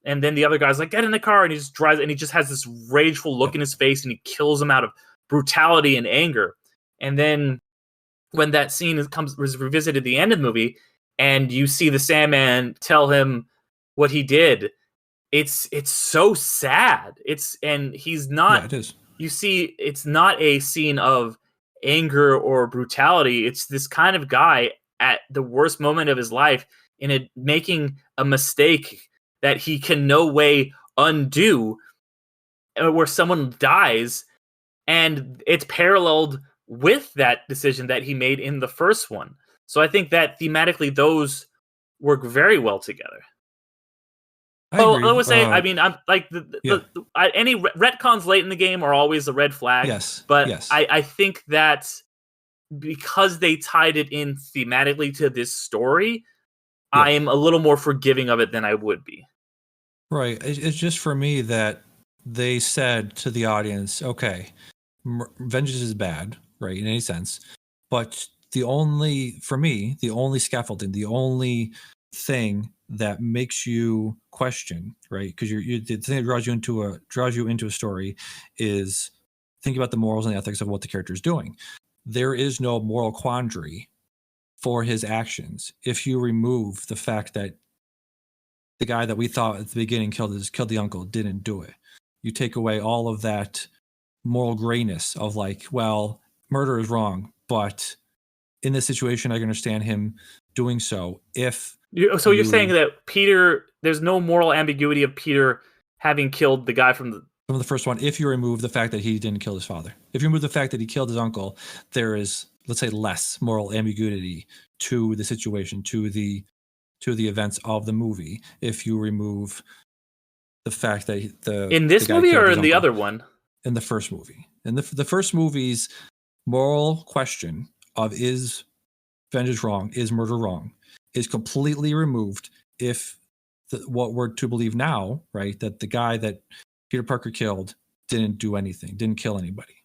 And then the other guy's like, get in the car, and he just drives, and he just has this rageful look in his face, and he kills him out of brutality and anger. And then when that scene was revisited at the end of the movie, and you see the Sandman tell him what he did, it's so sad. And he's not. Yeah, it is. You see, it's not a scene of anger or brutality. It's this kind of guy at the worst moment of his life making a mistake that he can no way undo, where someone dies, and it's paralleled with that decision that he made in the first one. So I think that thematically those work very well together. I agree. I would say, I mean, I'm like any retcons late in the game are always a red flag. Yes, but yes. I think that because they tied it in thematically to this story, I am a little more forgiving of it than I would be. Right. It's just for me that they said to the audience, okay, vengeance is bad, right, in any sense, but the only scaffolding, the only thing that makes you question, right, because the thing that draws you into a story is think about the morals and the ethics of what the character is doing. There is no moral quandary for his actions if you remove the fact that the guy that we thought at the beginning killed the uncle didn't do it. You take away all of that moral grayness of like, well, murder is wrong, but in this situation, I can understand him doing so. You're saying that Peter, there's no moral ambiguity of Peter having killed the guy from the first one, if you remove the fact that he didn't kill his father. If you remove the fact that he killed his uncle, there is, let's say, less moral ambiguity to the situation, to the events of the movie. If you remove the fact that in this movie or in the other one, in the first movie, in the first movie's moral question of is vengeance wrong, is murder wrong, is completely removed if what we're to believe now, right, that the guy that Peter Parker killed didn't do anything, didn't kill anybody.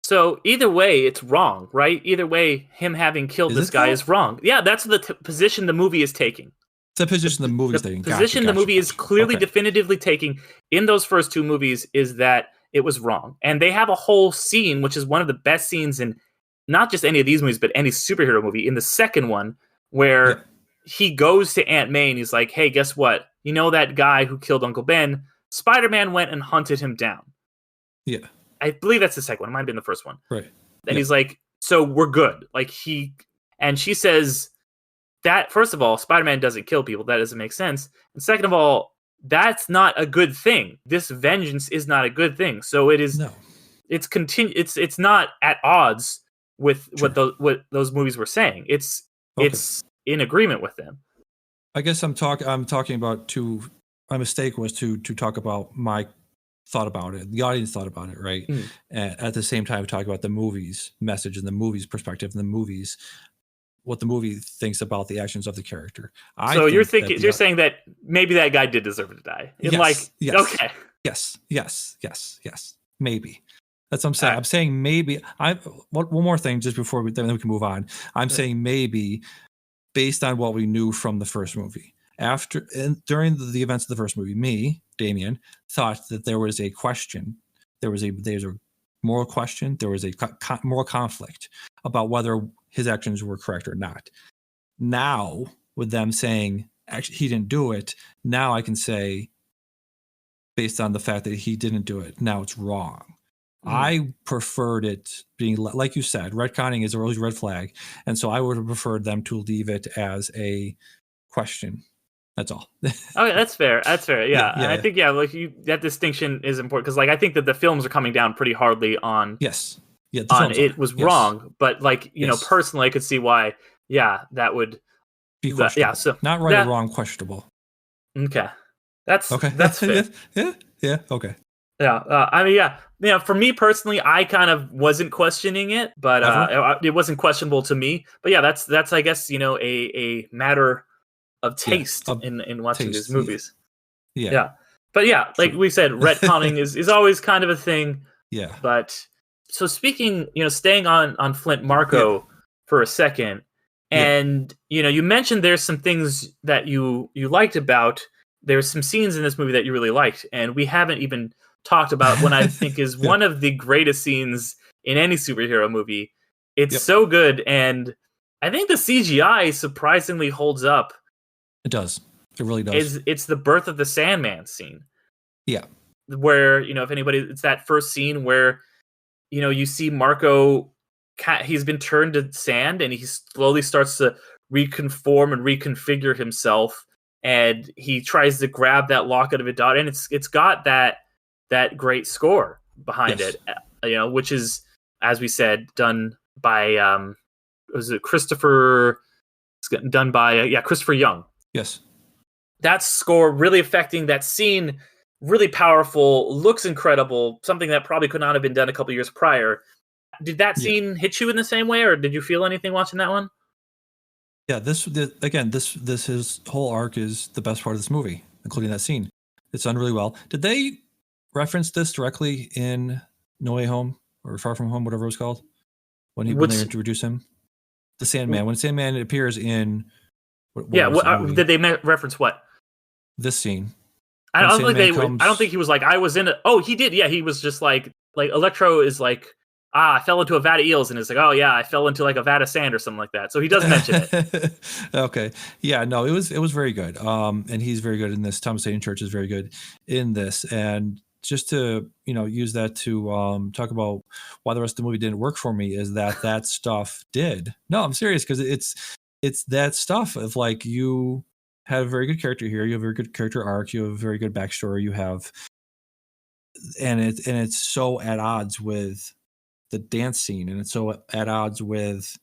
So either way, it's wrong, right? Either way, him having killed this guy is wrong. Yeah, that's the position the movie is taking. The position the movie is taking. The position the movie is clearly definitively taking in those first two movies is that it was wrong. And they have a whole scene, which is one of the best scenes in not just any of these movies, but any superhero movie, in the second one, where he goes to Aunt May and he's like, hey, guess what? You know that guy who killed Uncle Ben? Spider-Man went and hunted him down. Yeah. I believe that's the second one. It might have been the first one. Right. And he's like, so we're good. And she says that, first of all, Spider-Man doesn't kill people. That doesn't make sense. And second of all, that's not a good thing. This vengeance is not a good thing. So it is, it's not at odds with what those movies were saying. It's in agreement with them. I guess I'm talking about my mistake was to talk about my thought about it. The audience thought about it, right? And at the same time, talk about the movie's message and the movie's perspective and the movie's what the movie thinks about the actions of the character. So you're saying that maybe that guy did deserve to die. Okay. Yes. Maybe. That's what I'm saying. I'm saying maybe. One more thing, just before then we can move on. I'm saying maybe, based on what we knew from the first movie. During the events of the first movie, me, Damian, thought that there was a question. There's a moral question. There was a moral conflict about whether his actions were correct or not. Now, with them saying actually he didn't do it, now I can say, based on the fact that he didn't do it, now it's wrong. I preferred it being, like you said, retconning is a really red flag. And so I would have preferred them to leave it as a question. That's all. Okay, that's fair. Yeah. I think, that distinction is important because, I think that the films are coming down pretty hardly on. Yes. Yeah. It was wrong. But, personally, I could see why, that would be questionable. So not right or wrong, questionable. Okay. That's fair. Yeah. Okay. Yeah. For me personally, I kind of wasn't questioning it, but it wasn't questionable to me. But that's I guess, a matter of taste in watching these movies. Yeah. But like we said, retconning is always kind of a thing. Yeah. But so speaking, staying on Flint Marko for a second, and you mentioned there's some things that you liked about. There's some scenes in this movie that you really liked, and we haven't even talked about what I think is one of the greatest scenes in any superhero movie. It's so good, and I think the CGI surprisingly holds up. It does. It really does. It's the birth of the Sandman scene. Yeah. Where, if anybody, it's that first scene where, you see Marko, he's been turned to sand, and he slowly starts to reconform and reconfigure himself, and he tries to grab that locket of a dot, and it's got that great score behind it, which is, as we said, done by was it Christopher? Done by Christopher Young. Yes. That score really affecting that scene, really powerful, looks incredible. Something that probably could not have been done a couple years prior. Did that scene hit you in the same way, or did you feel anything watching that one? Yeah, this his whole arc is the best part of this movie, including that scene. It's done really well. Did they reference this directly in No Way Home or Far From Home, whatever it was called, when they introduce him? The Sandman. When Sandman appears in, did they reference what? This scene. I don't think he was like, I was in it. Oh, he did. Yeah, he was just like Electro is like, I fell into a vat of eels, and it's like, oh yeah, I fell into like a vat of sand or something like that. So he does mention it. Okay, yeah, no, it was very good. And he's very good in this. Thomas Hayden Church is very good in this, and just to use that to talk about why the rest of the movie didn't work for me is that stuff did. No, I'm serious, because it's that stuff of like, you have a very good character here, you have a very good character arc, you have a very good backstory, you have, and it's so at odds with the dance scene, and it's so at odds with,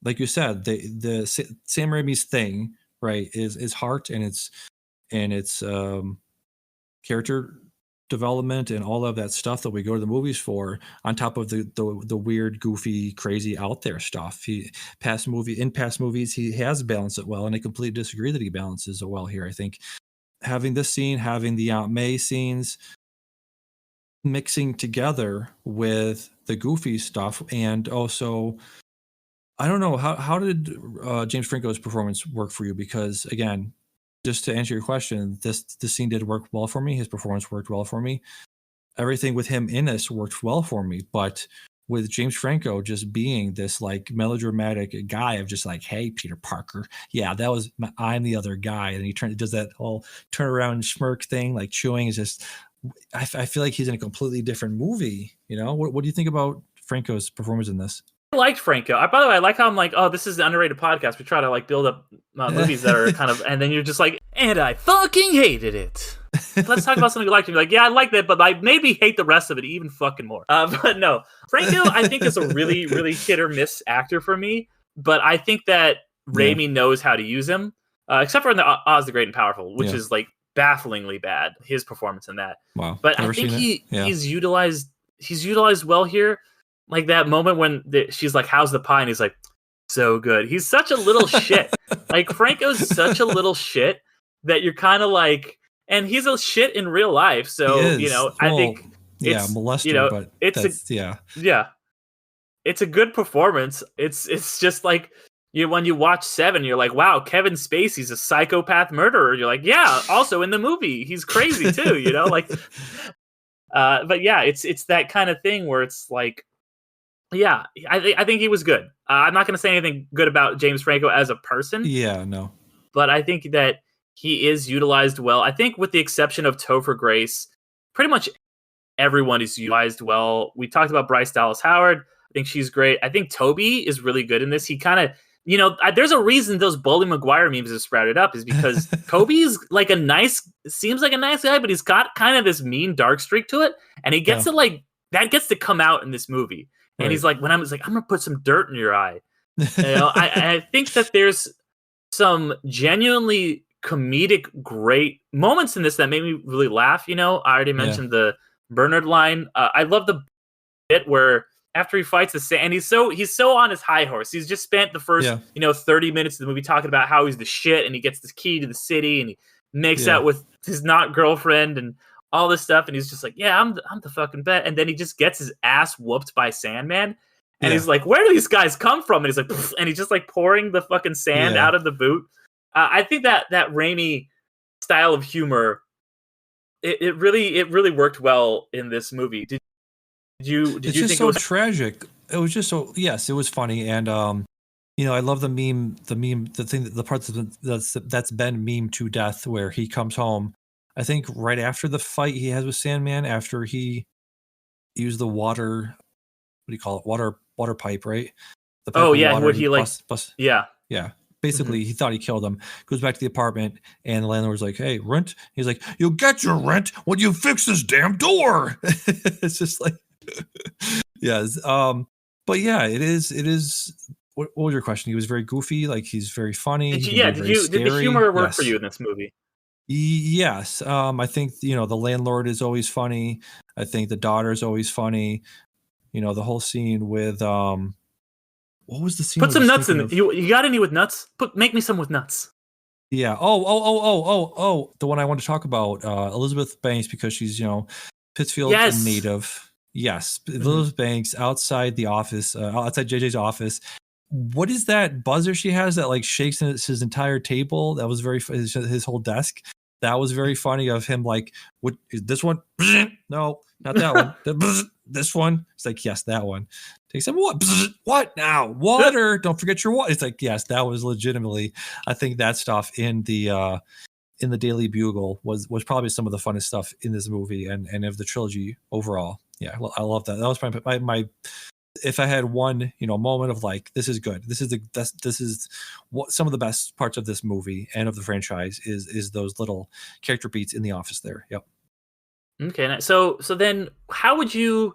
like you said, the Sam Raimi's thing, right, is heart and its character development and all of that stuff that we go to the movies for, on top of the weird, goofy, crazy, out there stuff. In past movies he has balanced it well, and I completely disagree that he balances it well here. I think having this scene, having the Aunt May scenes, mixing together with the goofy stuff, and also, I don't know, how did James Franco's performance work for you? Because again, just to answer your question, this scene did work well for me. His performance worked well for me. Everything with him in this worked well for me. But with James Franco just being this like melodramatic guy of just like, hey, Peter Parker, yeah, I'm the other guy, and he does that whole turn around smirk thing, like chewing, is just. I feel like he's in a completely different movie. What do you think about Franco's performance in this? I liked Franco. By the way, I like how I'm like, oh, this is the underrated podcast. We try to like build up movies that are kind of, and then you're just like, and I fucking hated it. Let's talk about something you liked. You're like, yeah, I liked it, but I maybe hate the rest of it even fucking more. But no, Franco, I think is a really, really hit or miss actor for me. But I think that Raimi knows how to use him, except for in the Oz the Great and Powerful, which is like bafflingly bad. His performance in that. Wow. But I think he's utilized well here. Like that moment when she's like, how's the pie? And he's like, so good. He's such a little shit. Like Franco's such a little shit that you're kind of like, and he's a shit in real life. So, I think it's, molester, but it's a good performance. It's just like, when you watch Seven, you're like, wow, Kevin Spacey's a psychopath murderer. You're like, yeah, also in the movie, he's crazy too, like, but yeah, it's that kind of thing where it's like, yeah, I think he was good. I'm not going to say anything good about James Franco as a person. Yeah, no. But I think that he is utilized well. I think with the exception of Topher Grace, pretty much everyone is utilized well. We talked about Bryce Dallas Howard. I think she's great. I think Toby is really good in this. He kind of, there's a reason those Bully Maguire memes have sprouted up, is because Toby's like seems like a nice guy, but he's got kind of this mean dark streak to it. And he gets that gets to come out in this movie. And he's like, I'm going to put some dirt in your eye. I think that there's some genuinely comedic, great moments in this that made me really laugh. I already mentioned the Bernard line. I love the bit where after he fights the sand, and he's so on his high horse. He's just spent the first, 30 minutes of the movie talking about how he's the shit, and he gets this key to the city, and he makes out with his not girlfriend, and all this stuff, and he's just like, yeah, I'm the fucking bet. And then he just gets his ass whooped by Sandman, and he's like, where do these guys come from? And he's like, pfft, and he's just like pouring the fucking sand out of the boot. I think that Raimi style of humor, it really worked well in this movie. Did you think it was tragic? It was just so, yes, it was funny, and I love the part that's been meme to death, where he comes home, I think right after the fight he has with Sandman, after he used the water, what do you call it? Water pipe, right? The pipe would he like? Yeah. Basically, he thought he killed him. Goes back to the apartment, and the landlord's like, "Hey, rent." He's like, "You'll get your rent when you fix this damn door." It's just like, yes. But yeah, it is. What was your question? He was very goofy. Like he's very funny. Did He you, can yeah, be very did the scary. humor work Yes. for you in this movie? Yes. I think the landlord is always funny. I think the daughter is always funny. The whole scene with what was the scene? Put some nuts in it. You got any with nuts? Make me some with nuts. Yeah. Oh. The one I want to talk about, Elizabeth Banks, because she's Pittsfield's native. Yes, Elizabeth Banks outside the office, outside JJ's office. What is that buzzer she has that like shakes his entire table? That was very his whole desk. That was very funny of him. Like, what is this one? No, not that one. This one. It's like, yes, that one. Take some what? What now? Water. Don't forget your water. It's like, yes, that was legitimately. I think that stuff in the Daily Bugle was probably some of the funnest stuff in this movie and of the trilogy overall. Yeah, I love that. That was my if I had one, moment of like, this is good. This is what some of the best parts of this movie and of the franchise is those little character beats in the office there. Yep. Okay, so then how would you?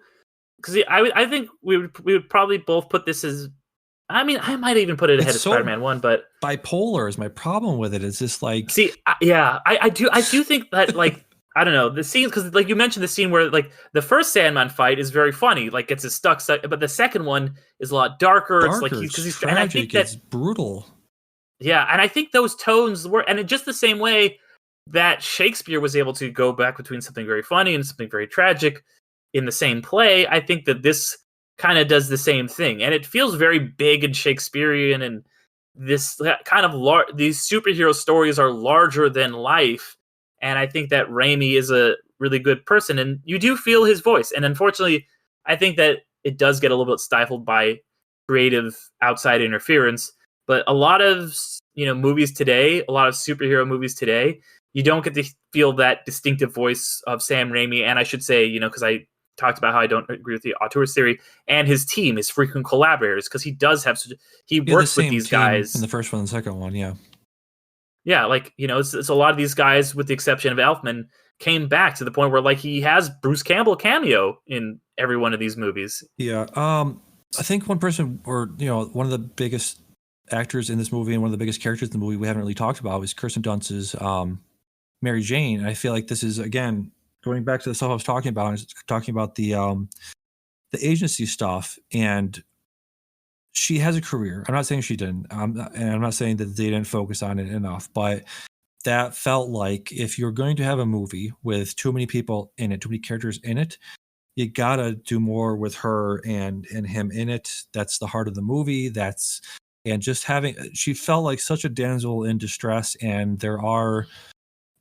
Because I think we would probably both put this as. I mean, I might even put it ahead of Spider-Man 1, but bipolar is my problem with it. It's just like, see, I do think that like. I don't know the scenes because, like you mentioned, the scene where like the first Sandman fight is very funny, like gets his stuck, but the second one is a lot darker. It's like he's tragic, and I think that's brutal. Yeah, and I think those tones were, and in just the same way that Shakespeare was able to go back between something very funny and something very tragic in the same play. I think that this kind of does the same thing, and it feels very big and Shakespearean, and this kind of these superhero stories are larger than life. And I think that Raimi is a really good person, and you do feel his voice. And unfortunately, I think that it does get a little bit stifled by creative outside interference. But a lot of movies today, a lot of superhero movies today, you don't get to feel that distinctive voice of Sam Raimi. And I should say, because I talked about how I don't agree with the auteur's theory, and his team, his frequent collaborators, because he does have he works with these guys in the first one and the second one. Yeah, like, it's a lot of these guys, with the exception of Elfman, came back to the point where, like, he has Bruce Campbell cameo in every one of these movies. Yeah. I think one person, or, one of the biggest actors in this movie and one of the biggest characters in the movie we haven't really talked about is Kirsten Dunst's Mary Jane. And I feel like this is, again, going back to the stuff I was talking about the agency stuff, and she has a career. I'm not saying she didn't. And I'm not saying that they didn't focus on it enough, but that felt like if you're going to have a movie with too many people in it, too many characters in it, you gotta do more with her and him in it. That's the heart of the movie. She felt like such a damsel in distress, and there are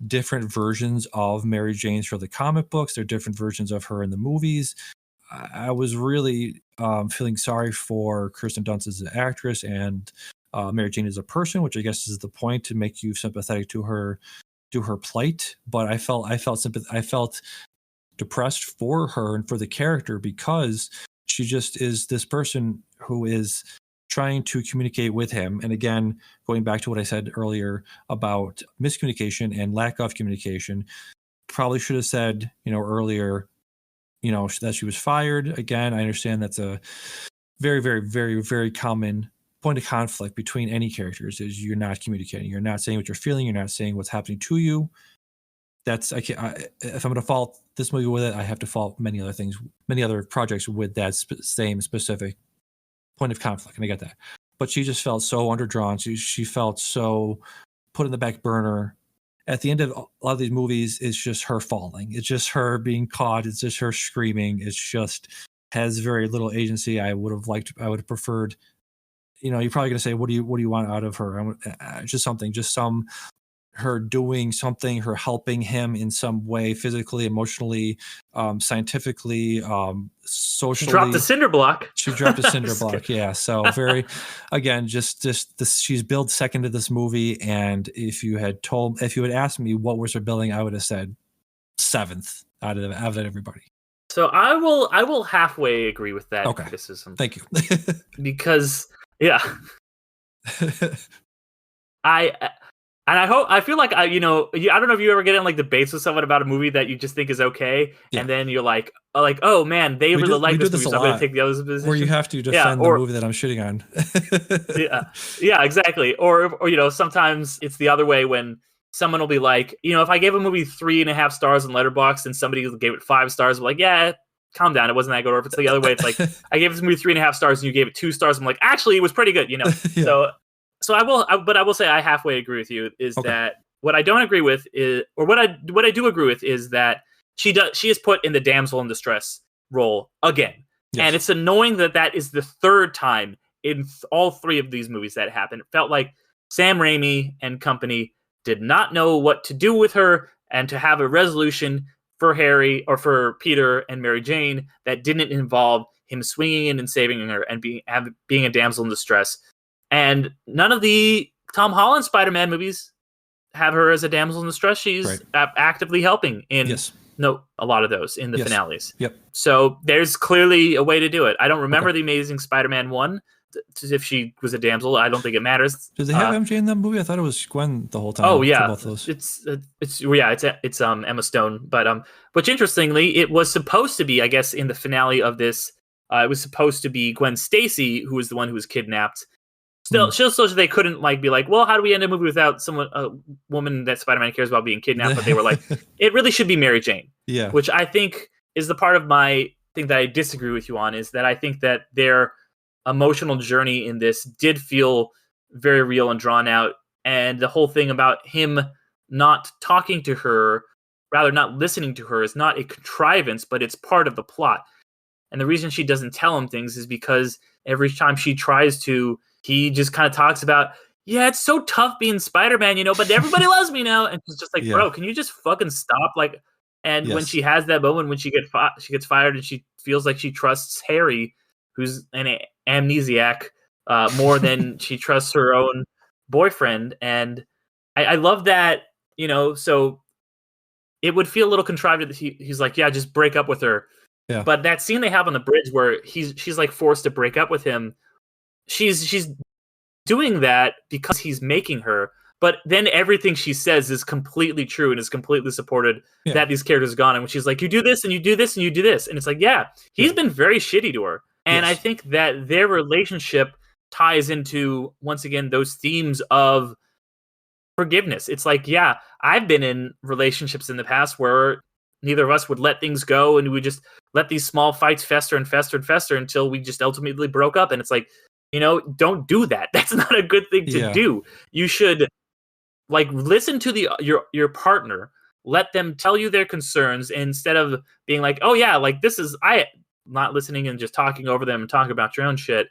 different versions of Mary Jane for the comic books. There are different versions of her in the movies. I was really feeling sorry for Kirsten Dunst as an actress and Mary Jane as a person, which I guess is the point, to make you sympathetic to her plight. But I felt depressed for her and for the character, because she just is this person who is trying to communicate with him. And again, going back to what I said earlier about miscommunication and lack of communication, probably should have said, earlier, that she was fired. Again, I understand that's a very, very, very, very common point of conflict between any characters, is you're not communicating. You're not saying what you're feeling. You're not saying what's happening to you. If I'm going to fault this movie with it, I have to fault many other projects with that same specific point of conflict. And I get that. But she just felt so underdrawn. She felt so put in the back burner. At the end of a lot of these movies, it's just her falling. It's just her being caught. It's just her screaming. It's just has very little agency. I would have preferred, you're probably going to say, what do you want out of her? Just her doing something, her helping him in some way, physically, emotionally, scientifically, socially. She dropped a cinder block. Yeah. So very, again, just this. She's billed second to this movie, and if you had asked me what was her billing, I would have said seventh out of everybody. So I will halfway agree with that criticism. Thank you. Because I I feel like I don't know if you ever get in like debates with someone about a movie that you just think is okay, Yeah. and then you're like, oh man, they really like this movie, so I'm going to take the other position. Or you have to defend the movie that I'm shitting on. yeah, exactly. Or sometimes it's the other way when someone will be like, if I gave a movie 3.5 stars in Letterboxd and somebody gave it 5 stars, I'm like, yeah, calm down, it wasn't that good. Or if it's the other way, it's like I gave this movie 3.5 stars and you gave it 2 stars, I'm like, actually, it was pretty good, Yeah. So I will say I halfway agree with you. Is that what I don't agree with is, or what I do agree with is that she is put in the damsel in distress role again, and it's annoying that is the third time in all 3 of these movies that happened. It felt like Sam Raimi and company did not know what to do with her, and to have a resolution for Harry or for Peter and Mary Jane that didn't involve him swinging in and saving her and being a damsel in distress. And none of the Tom Holland Spider-Man movies have her as a damsel in distress. She's actively helping in a lot of those in the finales. Yep. So there's clearly a way to do it. I don't remember the Amazing Spider-Man 1 if she was a damsel. I don't think it matters. Did they have MJ in that movie? I thought it was Gwen the whole time. Oh yeah, both those. It's Emma Stone. But which interestingly, it was supposed to be, I guess, in the finale of this, it was supposed to be Gwen Stacy who was the one who was kidnapped. Still, they couldn't be like, well, how do we end a movie without a woman that Spider-Man cares about being kidnapped? But they were like, it really should be Mary Jane. Yeah. Which I think is the part of my thing that I disagree with you on, is that I think that their emotional journey in this did feel very real and drawn out. And the whole thing about him not talking to her, rather not listening to her, is not a contrivance, but it's part of the plot. And the reason she doesn't tell him things is because every time she tries to, he just kind of talks about, it's so tough being Spider-Man, but everybody loves me now. And she's just like, bro, can you just fucking stop? When she has that moment when she gets fired and she feels like she trusts Harry, who's an amnesiac, more than she trusts her own boyfriend. And I love that, so it would feel a little contrived that he's like, just break up with her. Yeah. But that scene they have on the bridge where she's like forced to break up with him, she's doing that because he's making her, but then everything she says is completely true and is completely supported that these characters are gone. And when she's like, you do this and you do this and you do this, and it's like, he's been very shitty to her. And I think that their relationship ties into, once again, those themes of forgiveness. It's like, I've been in relationships in the past where neither of us would let things go, and we just let these small fights fester and fester and fester until we just ultimately broke up. And it's like, don't do that. That's not a good thing to do. You should listen to your partner, let them tell you their concerns, instead of being like, this is I not listening and just talking over them and talking about your own shit.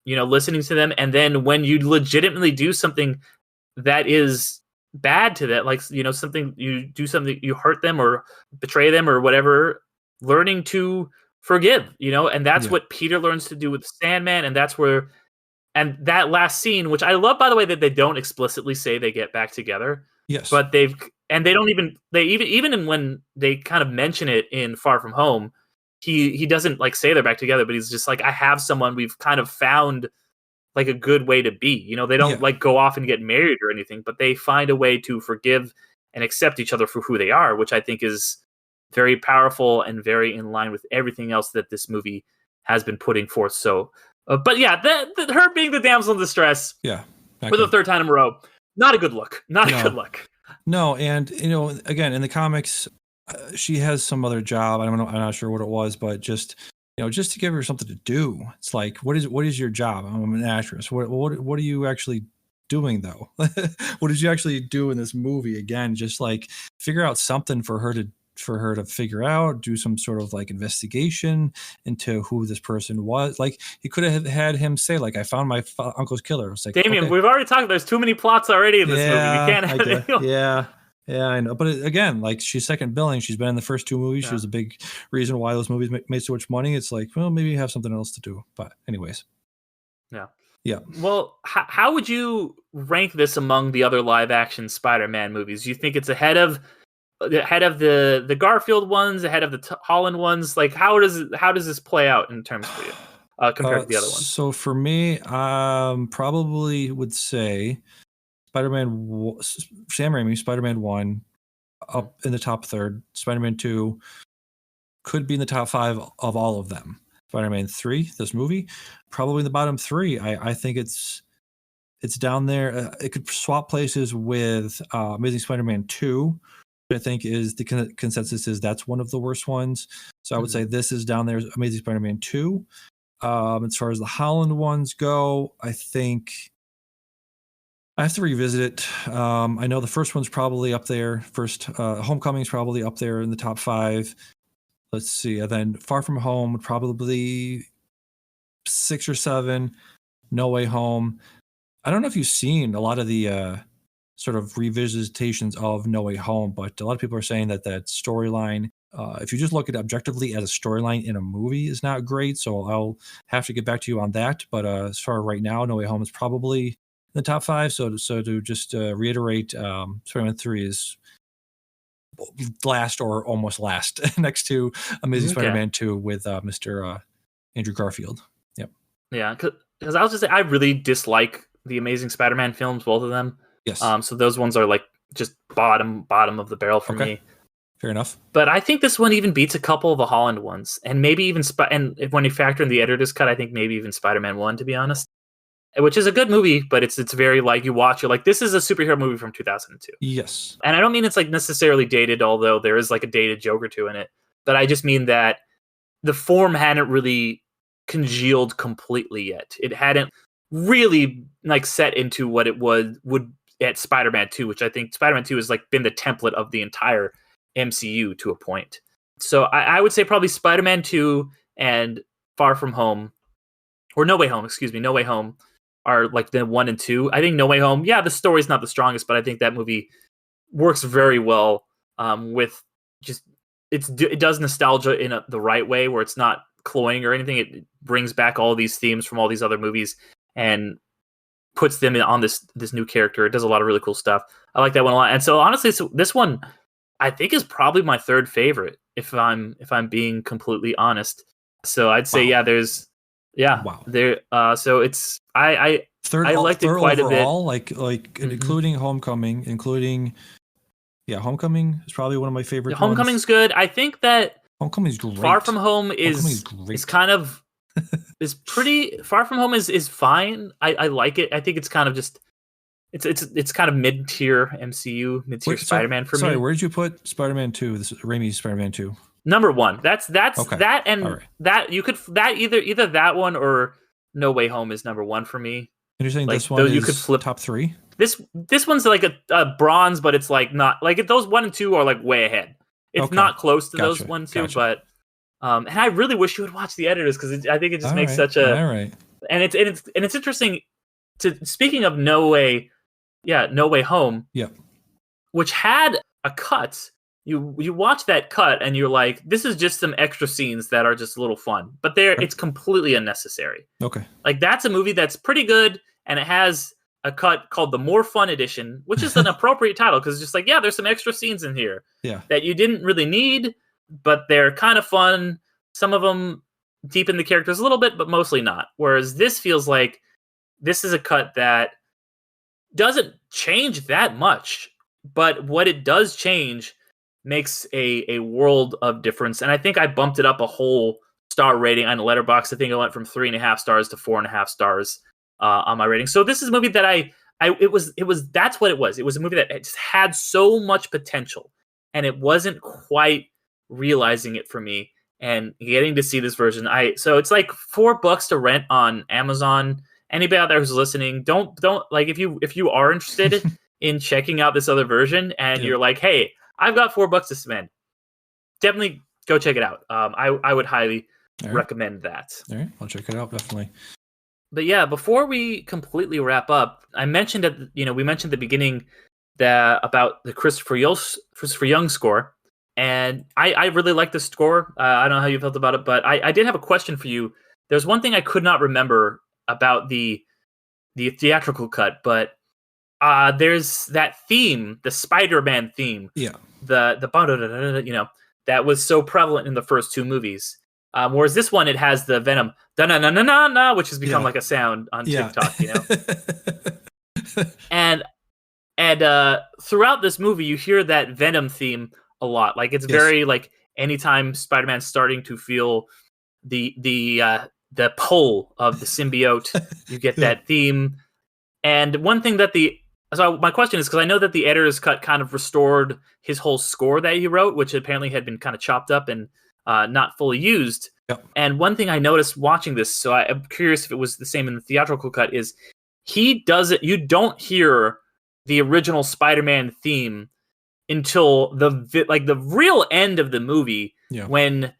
Listening to them, and then when you legitimately do something that is bad to that, something you hurt them or betray them or whatever, learning to forgive, and that's what Peter learns to do with Sandman. And that's where, and that last scene, which I love, by the way, that they don't explicitly say they get back together. Yes. But they don't even when they kind of mention it in Far From Home, he doesn't say they're back together, but he's just like, I have someone, we've kind of found a good way to be, they don't go off and get married or anything, but they find a way to forgive and accept each other for who they are, which I think is very powerful and very in line with everything else that this movie has been putting forth. So, but her being the damsel in distress, for the third time in a row, not a good look. Not a good look. No, and again, in the comics, she has some other job. I'm not sure what it was, but just to give her something to do. It's like, what is your job? I'm an actress. What are you actually doing though? What did you actually do in this movie? Again, just figure out something for her to figure out, do some sort of investigation into who this person was. He could have had him say, I found my uncle's killer. It's like, Damian, we've already talked, there's too many plots already in this movie. We can't have Yeah, I know. But again, she's second billing. She's been in the first 2 movies. She was a big reason why those movies made so much money. It's like, well, maybe you have something else to do. But anyways. Yeah. Well, how would you rank this among the other live action Spider-Man movies? Do you think it's ahead of the Garfield ones, ahead of the Holland ones? How does this play out in terms for you compared to the other ones? So for me, probably would say Sam Raimi, Spider-Man 1 up in the top third. Spider-Man 2 could be in the top 5 of all of them. Spider-Man 3, this movie, probably in the bottom 3. I think it's down there. It could swap places with Amazing Spider-Man 2. I think is the consensus is that's one of the worst ones. So I would say this is down there. Amazing Spider-Man 2. As far as the Holland ones go, I think I have to revisit it. I know the first one's probably up there. First, Homecoming's probably up there in the top 5. Let's see. And then Far From Home would probably 6 or 7. No Way Home. I don't know if you've seen a lot of the sort of revisitations of No Way Home, but a lot of people are saying that storyline, if you just look at it objectively as a storyline in a movie, is not great. So I'll have to get back to you on that. But as far as right now, No Way Home is probably in the top 5. So to just reiterate, Spider-Man 3 is last or almost last next to Amazing Spider-Man 2 with Mr. Andrew Garfield. Yep. Yeah, because I was just saying, I really dislike the Amazing Spider-Man films, both of them. Yes. So those ones are like just bottom of the barrel for me. Fair enough. But I think this one even beats a couple of the Holland ones, and maybe even and when you factor in the editor's cut, I think maybe even Spider-Man 1, to be honest, which is a good movie, but it's very like you watch it like this is a superhero movie from 2002. Yes. And I don't mean it's like necessarily dated, although there is like a dated joke or two in it. But I just mean that the form hadn't really congealed completely yet. It hadn't really like set into what it would at Spider-Man 2, which I think Spider-Man 2 has like been the template of the entire MCU to a point. So I would say probably Spider-Man 2 and Far From Home, or No Way Home, No Way Home are like the 1 and 2. I think No Way Home, the story's not the strongest, but I think that movie works very well with just it does nostalgia in the right way, where it's not cloying or anything. It brings back all these themes from all these other movies and puts them on this new character. It does a lot of really cool stuff. I like that one a lot. And so honestly, this one I think is probably my third favorite, if I'm being completely honest. So I'd say there. So it's I liked it quite overall, a bit. Like including Homecoming, Homecoming is probably one of my favorite. Homecoming's good. I think that Homecoming's great. Far From Home is kind of is pretty. Far From Home is fine. I like it. I think it's kind of just it's kind of mid-tier MCU, mid-tier Spider-Man for me. Sorry, where did you put Spider-Man 2? This is Raimi's Spider-Man 2. Number 1. That's okay. That, and right. that you could that either that one or No Way Home is number 1 for me. And you're saying like, this one is you could flip top 3? This one's like a bronze, but it's like not like those 1 and 2 are like way ahead. It's not close to those 1 and 2, but and I really wish you would watch the editors, because I think it just makes such a and it's interesting. Speaking of No Way Home, which had a cut. You watch that cut and you're like, this is just some extra scenes that are just a little fun, but it's completely unnecessary. Okay, like that's a movie that's pretty good, and it has a cut called the More Fun Edition, which is an appropriate title, because it's just like, there's some extra scenes in here that you didn't really need, but they're kind of fun. Some of them deepen the characters a little bit, but mostly not. Whereas this feels like this is a cut that doesn't change that much, but what it does change makes a world of difference. And I think I bumped it up a whole star rating on Letterboxd. I think I went from 3.5 stars to 4.5 stars on my rating. So this is a movie that that's what it was. It was a movie that just had so much potential, and it wasn't quite realizing it for me. And getting to see this version, so it's like $4 to rent on Amazon. Anybody out there who's listening, don't like, if you are interested in checking out this other version and you're like, hey, I've got $4 to spend, definitely go check it out. I would highly recommend that. All right, I'll check it out, definitely. But before we completely wrap up, I mentioned we mentioned at the beginning about the Christopher Young score, and I really like the score. I don't know how you felt about it, but I did have a question for you. There's one thing I could not remember about the theatrical cut, but there's that theme, the Spider-Man theme. Yeah. The that was so prevalent in the first 2 movies. Whereas this one, it has the Venom da-na-na-na-na-na, which has become like a sound on TikTok, And And throughout this movie, you hear that Venom theme a lot. Like it's very like anytime Spider-Man's starting to feel the pull of the symbiote, you get that theme. And one thing that so my question is, because I know that the editor's cut kind of restored his whole score that he wrote, which apparently had been kind of chopped up and not fully used. Yep. And one thing I noticed watching this, so I'm curious if it was the same in the theatrical cut, is he does it. You don't hear the original Spider-Man theme until the real end of the movie, when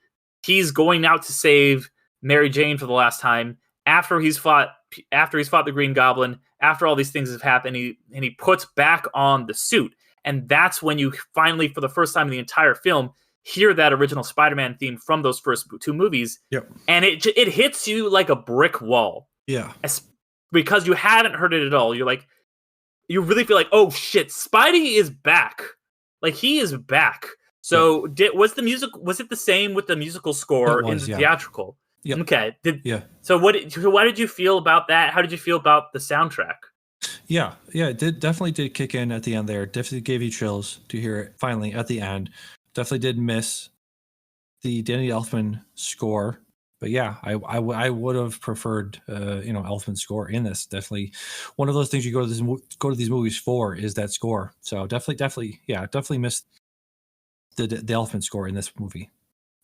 he's going out to save Mary Jane for the last time after he's fought the Green Goblin, after all these things have happened, and he puts back on the suit. And that's when you finally, for the first time in the entire film, hear that original Spider-Man theme from those first two movies. Yep. And it hits you like a brick wall. Yeah. Because you hadn't heard it at all. You're like, you really feel like, oh shit, Spidey is back. Like, he is back. So was it the same with the musical score in the theatrical? Yep. Okay. So why did you feel about that? How did you feel about the soundtrack? Yeah, it definitely did kick in at the end there. Definitely gave you chills to hear it finally at the end. Definitely did miss the Danny Elfman score, but yeah, I would have preferred Elfman's score in this. Definitely one of those things you go to these movies for is that score. So definitely missed the Elfman score in this movie.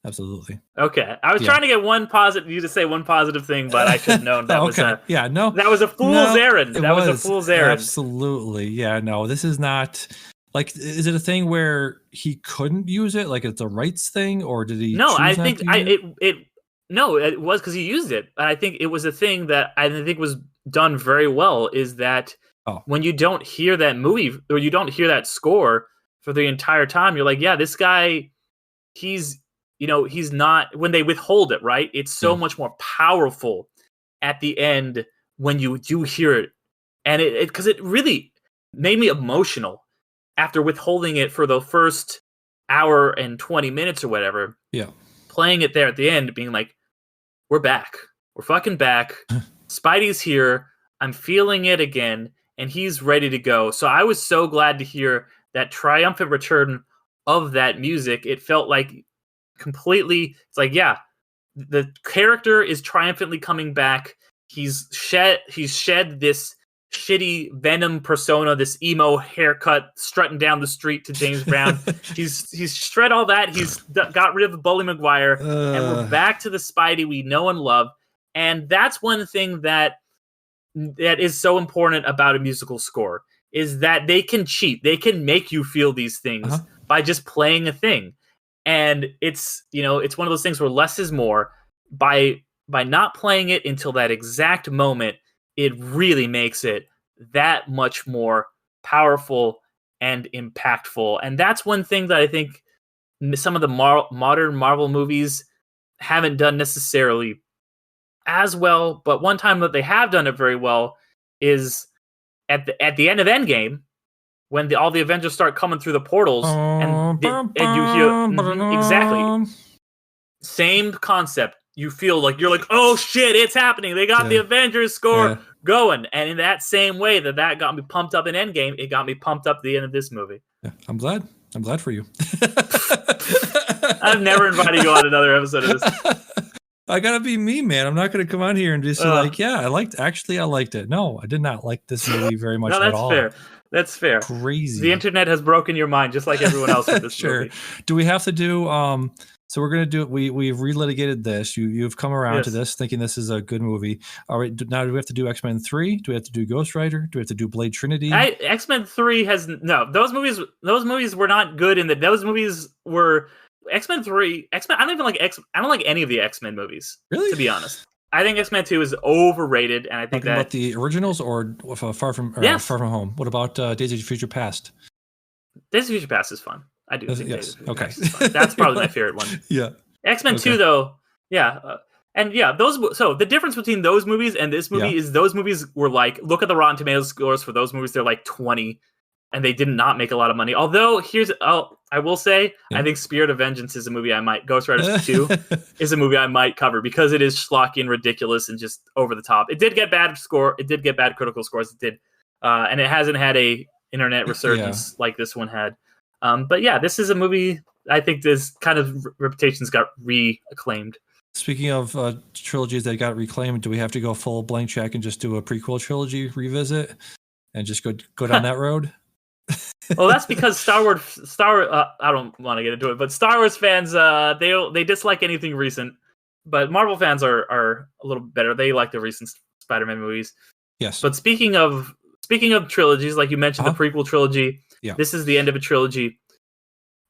Absolutely. Okay, I was trying to get you to say one positive thing, but I should have known that was that was a fool's errand. That was a fool's errand. Absolutely, yeah. No, this is not. Like, is it a thing where he couldn't use it? Like, it's a rights thing, or did he? No, I think it was because he used it. I think it was a thing that I think was done very well. Is that when you don't hear that movie or you don't hear that score for the entire time, you're like, yeah, this guy, he's not. When they withhold it, right? It's so much more powerful at the end when you do hear it, and because it really made me emotional. After withholding it for the first hour and 20 minutes or whatever, playing it there at the end, being like, we're back. We're fucking back. Spidey's here. I'm feeling it again, and he's ready to go. So I was so glad to hear that triumphant return of that music. It felt like completely, it's like, yeah, the character is triumphantly coming back. He's shed this shitty Venom persona, this emo haircut, strutting down the street to James Brown. He's shred all that. He's got rid of Bully Maguire, and we're back to the Spidey we know and love. And that's one thing that is so important about a musical score, is that they can cheat. They can make you feel these things by just playing a thing. And it's one of those things where less is more. By not playing it until that exact moment, it really makes it that much more powerful and impactful. And that's one thing that I think some of the modern Marvel movies haven't done necessarily as well. But one time that they have done it very well is at the end of Endgame, when all the Avengers start coming through the portals, and you hear exactly same concept. You feel like you're like, oh shit, it's happening. They got the Avengers score going. And in that same way that got me pumped up in Endgame, it got me pumped up at the end of this movie. Yeah, I'm glad for you. I've never invited you on another episode of this. I gotta be me, man. I'm not gonna come on here and just be like, yeah, I liked it. No, I did not like this movie very much at all. That's fair. Crazy. The internet has broken your mind just like everyone else with this movie. Do we have to do so we're gonna do it. We've relitigated this. You've come around to this, thinking this is a good movie. All right, now do we have to do X-Men 3? Do we have to do Ghost Rider? Do we have to do Blade Trinity? X-Men 3 has no. Those movies were not good. Those movies were X-Men 3. X-Men. I don't like any of the X-Men movies. Really? To be honest, I think X-Men 2 is overrated, and I think about the originals or Far From Home. What about Days of Future Past? Days of Future Past is fun. I do. Okay. That's probably my favorite one. Yeah. X-Men 2 though. Yeah. So the difference between those movies and this movie is those movies were like, look at the Rotten Tomatoes scores for those movies. They're like 20 and they did not make a lot of money. Although I will say, I think Spirit of Vengeance is a movie Ghost Rider 2 is a movie I might cover because it is schlocky and ridiculous and just over the top. It did get bad critical scores. It did. And it hasn't had a internet resurgence like this one had. But yeah, this is a movie I think this kind of reputations got reacclaimed. Speaking of trilogies that got reclaimed, do we have to go full blank check and just do a prequel trilogy revisit and just go down that road? Well, that's because Star Wars. I don't want to get into it, but Star Wars fans, they dislike anything recent. But Marvel fans are a little better. They like the recent Spider-Man movies. Yes. But speaking of trilogies, like you mentioned, the prequel trilogy. Yeah. This is the end of a trilogy.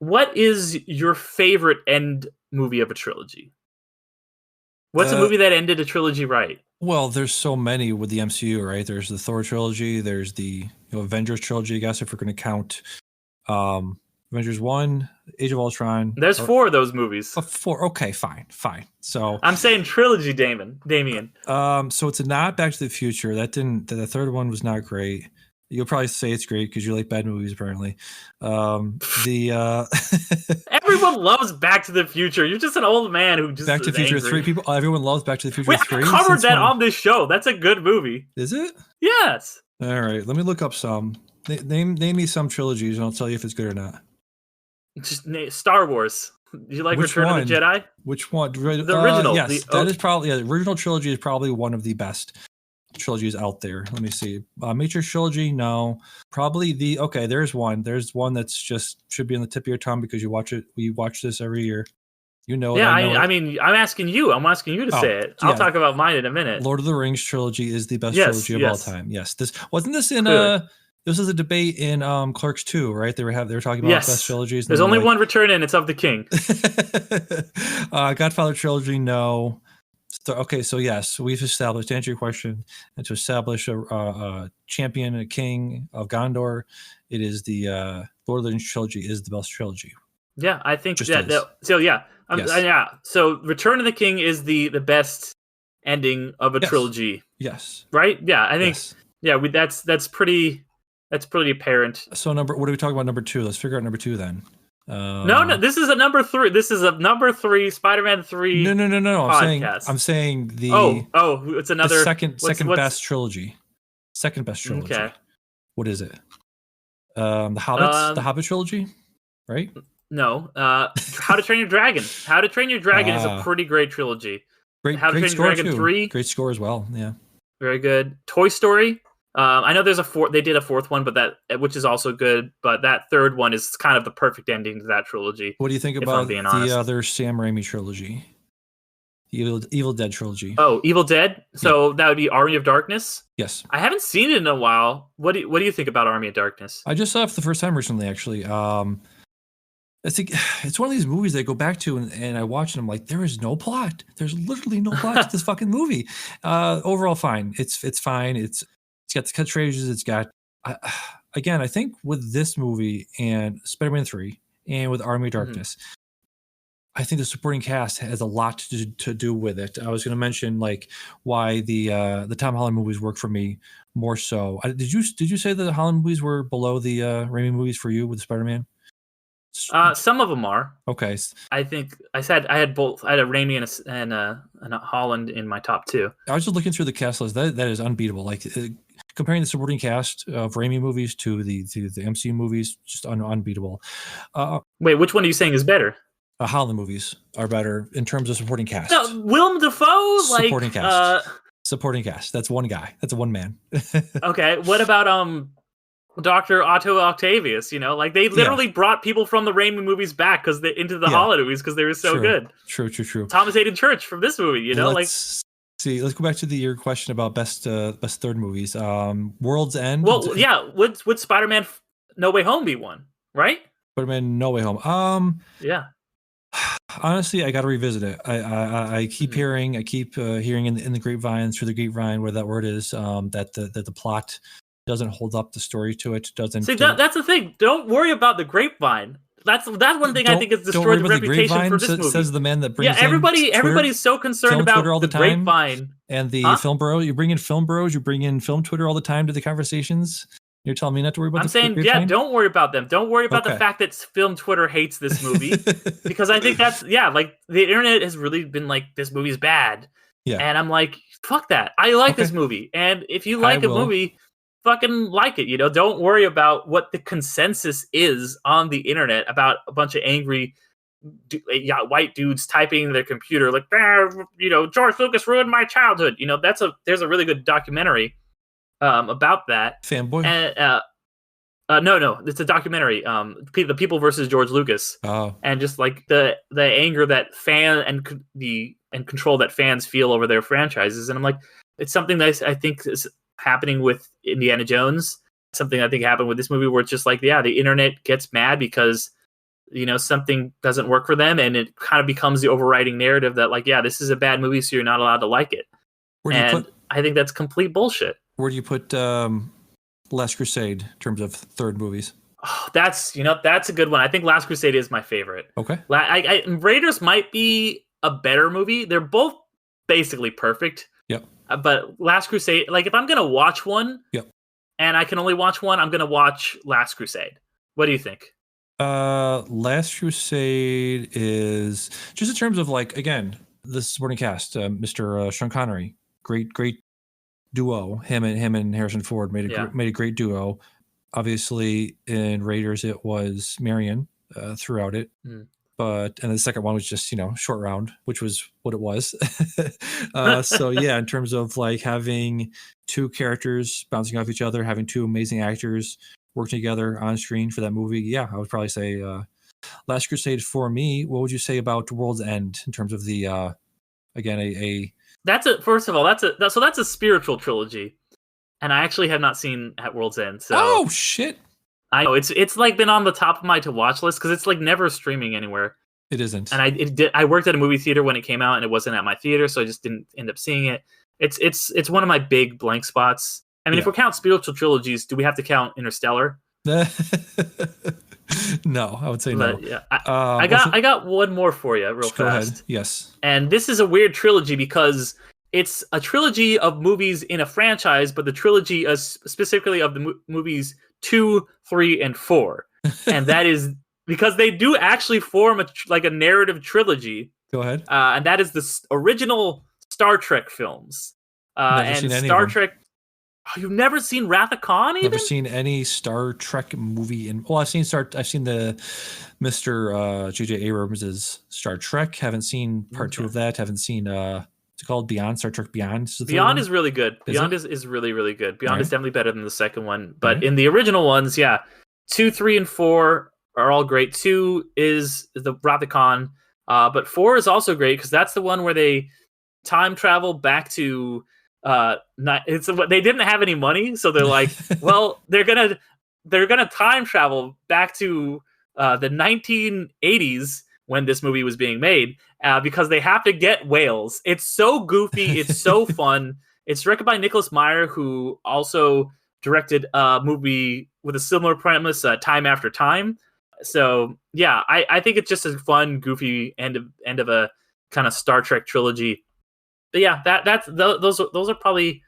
What is your favorite end movie of a trilogy? What's a movie that ended a trilogy right? Well, there's so many with the MCU, right? There's the Thor trilogy. There's the Avengers trilogy, I guess, if we're going to count Avengers 1, Age of Ultron. There's 4 of those movies. 4. Okay, fine. So I'm saying trilogy, Damian. So it's not Back to the Future. The third one was not great. You'll probably say it's great because you like bad movies, apparently. Everyone loves Back to the Future. You're just an old man who just Back to the Future angry. 3 people. Everyone loves Back to the Future 3. We covered that on this show. That's a good movie. Is it? Yes. All right. Let me look up some. Name me some trilogies, and I'll tell you if it's good or not. Just Star Wars. Do you like Which Return one? of the Jedi? Which one? The original. Yes, the original trilogy is probably one of the best trilogies out there. Let me see. Matrix trilogy, no. Probably there's one. There's one that's just should be on the tip of your tongue because you watch it. We watch this every year. You know it. Yeah, I mean, I'm asking you to say it. I'll talk about mine in a minute. Lord of the Rings trilogy is the best trilogy of all time. Yes. This in this is a debate in Clerks 2, right? They were talking about best trilogies. There's only one return and it's of the king. Godfather trilogy, no. Okay, so yes, we've established, to answer your question, and to establish a champion, a king of Gondor, it is the Lord of the Rings trilogy is the best trilogy. Yeah, I think Just So Return of the King is the best ending of a trilogy. Yes. Right? Yeah, I think. Yes. That's pretty apparent. So what are we talking about? Number 2. Let's figure out number 2 then. No. This is a number 3. This is a number 3 Spider-Man 3. No. Podcast. I'm saying the. It's another second best trilogy. Second best trilogy. Okay. What is it? The Hobbit trilogy, right? No. How to Train Your Dragon. How to Train Your Dragon is a pretty great trilogy. How to Train Your Dragon 3. Great score as well. Yeah. Very good. Toy Story. I know there's they did a 4th one, which is also good. But that 3rd one is kind of the perfect ending to that trilogy. What do you think about the other Sam Raimi trilogy? The Evil Dead trilogy. Oh, Evil Dead. So that would be Army of Darkness. Yes. I haven't seen it in a while. What do you think about Army of Darkness? I just saw it for the first time recently, actually. It's one of these movies that I go back to and I watch and I'm like, there is no plot. There's literally no plot to this fucking movie. Overall, fine. It's fine. It's got the cut phrases. It's got again. I think with this movie and Spider-Man 3 and with Army of Darkness, I think the supporting cast has a lot to do with it. I was going to mention like why the Tom Holland movies work for me more so. Did you say that the Holland movies were below the Raimi movies for you with Spider-Man? Some of them are. Okay. I think I said I had both. I had a Raimi and a Holland in my top 2. I was just looking through the cast list. That is unbeatable. Like comparing the supporting cast of Raimi movies to the MCU movies, just unbeatable. Wait, which one are you saying is better? Holland movies are better in terms of supporting cast. No, Willem Dafoe, supporting cast. Supporting cast. That's one guy. That's one man. Okay. What about Dr. Otto Octavius? You know, like they literally brought people from the Raimi movies back into the Holland movies because they were so good. True. Thomas Hayden Church from this movie. You know, let's go back to your question about best third movies. World's End. Well, yeah. Would Spider-Man No Way Home be one? Right. Spider-Man No Way Home. Yeah. Honestly, I got to revisit it. I keep hearing, hearing in the grapevine, through the grapevine, where that word is, that the plot doesn't hold up, the story to it doesn't. See, that's the thing. Don't worry about the grapevine. That's one thing I think has destroyed the reputation for this movie. Says the man that brings everybody's so concerned about all the grapevine and the film bro. You bring in film bros. You bring in film Twitter all the time to the conversations. You're telling me not to worry about. I'm saying, don't worry about them. Don't worry about the fact that film Twitter hates this movie, because I think that's like the internet has really been like, this movie's bad. Yeah, and I'm like, fuck that. I like this movie, and if you like a movie, fucking like it. Don't worry about what the consensus is on the internet about a bunch of angry white dudes typing in their computer like, George Lucas ruined my childhood. There's a really good documentary about that. Fanboy. And no, it's a documentary. The People versus George Lucas. Oh. And just like the anger that and control that fans feel over their franchises. And I'm like, it's something that I think is happening with Indiana Jones. Something I think happened with this movie, where it's just like, the internet gets mad because something doesn't work for them, and it kind of becomes the overriding narrative that, like, this is a bad movie, so you're not allowed to like it. I think that's complete bullshit. Where do you put Last Crusade in terms of third movies? Oh, that's a good one. I think Last Crusade is my favorite. Okay. Raiders might be a better movie. They're both basically perfect. Yep. But Last Crusade, like, if I'm gonna watch one, yep, and I can only watch one, I'm gonna watch Last Crusade. What do you think? Last Crusade is, just in terms of, like, again, the supporting cast, Mr. Sean Connery, great duo. Him and Harrison Ford made a great duo. Obviously, in Raiders, it was Marion throughout it. And the second one was just, short round, which was what it was. So yeah, in terms of like having two characters bouncing off each other, having two amazing actors working together on screen for that movie, yeah, I would probably say Last Crusade for me. What would you say about World's End in terms of the again that's a spiritual trilogy, and I actually have not seen At World's End. So oh shit. I know it's like been on the top of my to watch list because it's like never streaming anywhere. It isn't. And I worked at a movie theater when it came out, and it wasn't at my theater, so I just didn't end up seeing it. It's one of my big blank spots. I mean, if we count spiritual trilogies, do we have to count Interstellar? No, I would say no. But, yeah, I got one more for you, real fast. Go ahead. Yes. And this is a weird trilogy because it's a trilogy of movies in a franchise, but the trilogy is specifically of the movies 2, 3, and 4, and that is because they do actually form a narrative trilogy. Go ahead. And that is the original Star Trek films. And Star Trek. Oh, you've never seen Wrath of Khan? Even? Never seen any Star Trek movie. I've seen the Mr. J.J. Abrams' Star Trek. Haven't seen part 2 of that. Haven't seen it's called Beyond, Star Trek Beyond. Beyond is really good. Beyond is really, really good. Beyond is definitely better than the second one. But in the original ones, 2, 3, and 4 are all great. 2 is the Wrath of Khan. But 4 is also great because that's the one where they time travel back to they didn't have any money, so they're like, well, they're gonna time travel back to the 1980s when this movie was being made, because they have to get whales. It's so goofy, it's so fun. It's directed by Nicholas Meyer, who also directed a movie with a similar premise, Time After Time. So yeah, I think it's just a fun, goofy end of a kind of Star Trek trilogy. But yeah, those are probably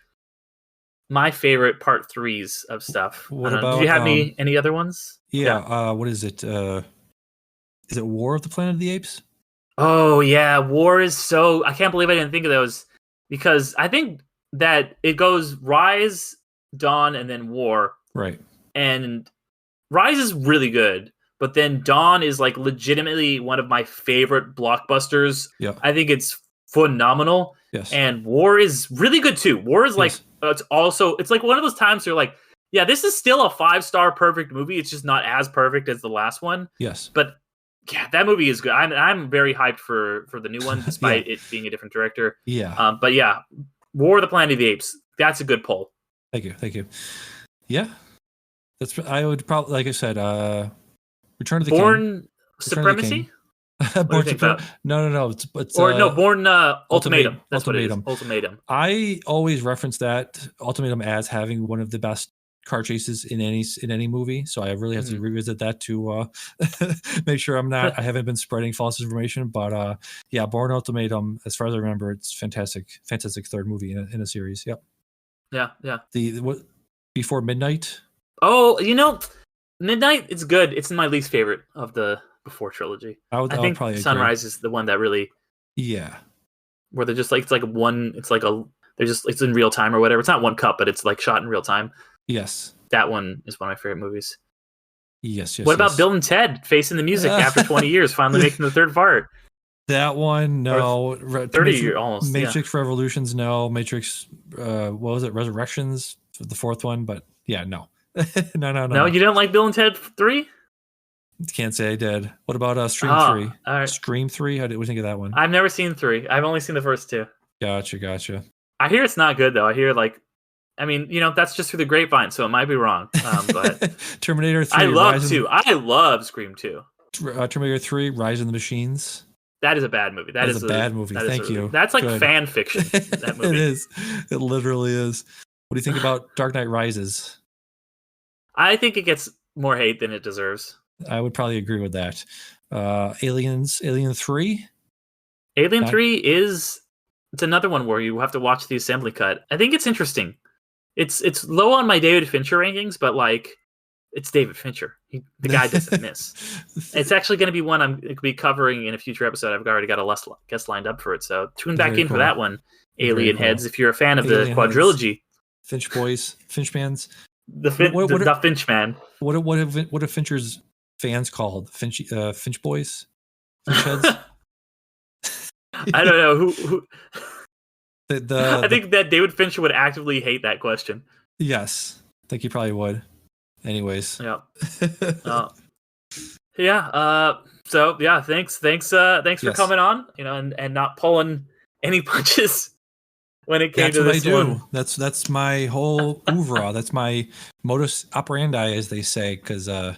my favorite part 3s of stuff. What about? Do you have any other ones? Yeah. What is it? Is it War of the Planet of the Apes? Oh yeah, War is so. I can't believe I didn't think of those, because I think that it goes Rise, Dawn, and then War. Right. And Rise is really good, but then Dawn is like legitimately one of my favorite blockbusters. Yeah. I think it's phenomenal. Yes. And War is really good too. War is like it's like one of those times where you're like, yeah, this is still a 5-star perfect movie. It's just not as perfect as the last one. Yes. But yeah, that movie is good. I'm very hyped for the new one, despite it being a different director. Yeah. But yeah, War of the Planet of the Apes. That's a good poll. Thank you. Yeah. I would probably, like I said, Return of the King. Born Supremacy? Born Supremacy? No. It's Born Ultimatum. That's Ultimatum. What it is. Ultimatum. I always reference that Ultimatum as having one of the best car chases in any movie, so I really have to revisit that to make sure I haven't been spreading false information. But yeah, Born Ultimatum, as far as I remember, it's fantastic third movie in a series. Yep. Yeah. What Before Midnight? Oh, Midnight, it's good. It's my least favorite of the Before trilogy. I think probably Sunrise is the one that really, where they're just like, it's in real time or whatever. It's not one cut, but it's like shot in real time. Yes. That one is one of my favorite movies. Yes. What about Bill and Ted facing the music after 20 years, finally making the third part? That one, no. 30 years almost. Matrix Revolutions, no. Matrix, what was it? Resurrections, the fourth one. But yeah, no. No. You didn't like Bill and Ted 3? Can't say I did. What about Scream 3? All right. Scream 3? What do you think of that one? I've never seen 3. I've only seen the first 2. Gotcha. I hear it's not good, though. I hear, that's just through the grapevine, so it might be wrong. But Terminator 3. I love 2. I love Scream 2. Terminator 3, Rise of the Machines. That is a bad movie. That is a bad movie. Thank you. That's like fan fiction. That movie. It is. It literally is. What do you think about Dark Knight Rises? I think it gets more hate than it deserves. I would probably agree with that. Alien 3? Alien 3 it's another one where you have to watch the assembly cut. I think it's interesting. It's low on my David Fincher rankings, but it's David Fincher. The guy doesn't miss. It's actually going to be one I'm going to be covering in a future episode. I've already got a guest lined up for it, so tune back in for that one. Alien Heads, if you're a fan of the quadrilogy. Finch boys, Finch fans. The Finch man. What are Fincher's fans called? Finch boys? Finch heads? I don't know who. I think that David Fincher would actively hate that question. Yes, I think he probably would. Anyways. Yeah. So yeah, thanks for coming on. And not pulling any punches when it came to this one. That's my whole oeuvre. That's my modus operandi, as they say. Because I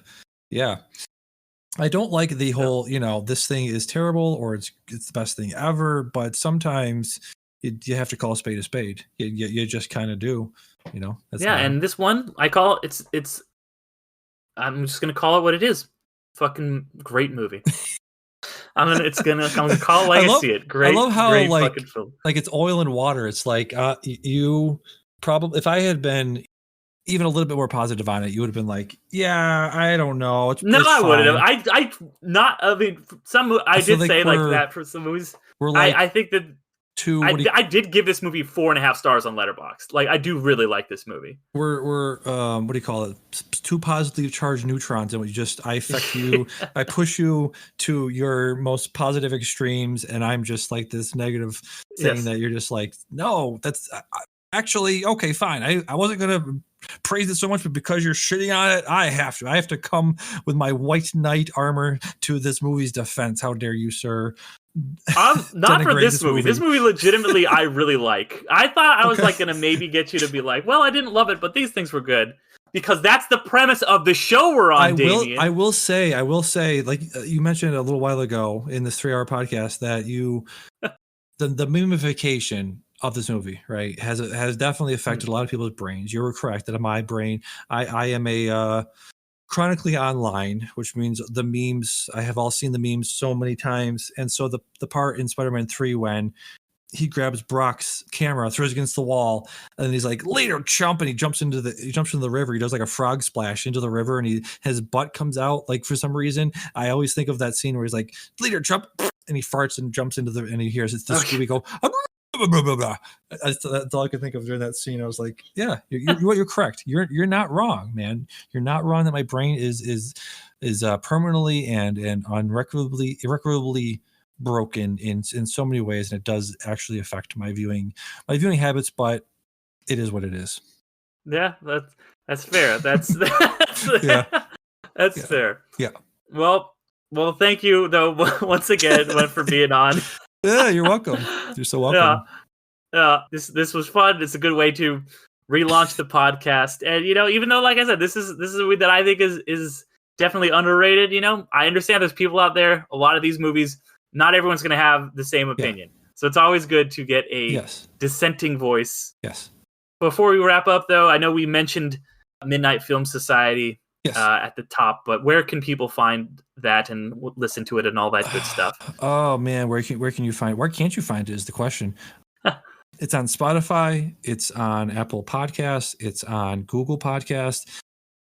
don't like the whole, this thing is terrible or it's the best thing ever. But sometimes you have to call a spade a spade. You just kind of do. And this one I call it's. I'm just gonna call it what it is. Fucking great movie. I'm gonna call it like I see it. Great. I love how fucking film. It's oil and water. It's like you probably, if I had been even a little bit more positive on it, you would have been like, yeah, I don't know. I wouldn't have. I did say like that for some movies. I think that. I did give this movie 4.5 stars on Letterboxd. I do really like this movie. We're what do you call it? 2 positively charged neutrons, and I affect you. I push you to your most positive extremes, and I'm just like this negative thing that you're just like, no, that's actually okay, fine. I wasn't gonna praise it so much, but because you're shitting on it, I have to come with my white knight armor to this movie's defense. How dare you, sir? Not for this movie. This movie legitimately I really like. I thought I was gonna maybe get you to be like, well, I didn't love it, but these things were good. Because that's the premise of the show we're on, Damian. I will say, like you mentioned a little while ago in this 3-hour podcast that the memification of this movie, right, has definitely affected a lot of people's brains. You were correct that in my brain, I am a chronically online, which means the memes, I have all seen the memes so many times. And so the part in Spider-Man 3 when he grabs Brock's camera, throws it against the wall, and he's like, later, chump, and he jumps into the river. He does like a frog splash into the river, and his butt comes out. For some reason, I always think of that scene where he's like, later, chump, and he farts and jumps into and he hears the Scooby go, that's all I could think of during that scene. I was like, yeah, you're correct. You're not wrong, man. You're not wrong that my brain is permanently and irrecoverably broken in so many ways, and it does actually affect my viewing habits, but it is what it is. Yeah, that's fair. That's fair. Yeah. Well, thank you though once again for being on. Yeah, you're welcome. You're so welcome. Yeah. This was fun. It's a good way to relaunch the podcast. And even though, like I said, this is a movie that I think is definitely underrated. I understand there's people out there. A lot of these movies, not everyone's going to have the same opinion. Yeah. So it's always good to get a dissenting voice. Yes. Before we wrap up, though, I know we mentioned Midnight Film Society at the top, but where can people find that and listen to it and all that good stuff? Oh man, where can you find? Where can't you find it is the question. It's on Spotify. It's on Apple Podcasts. It's on Google Podcasts.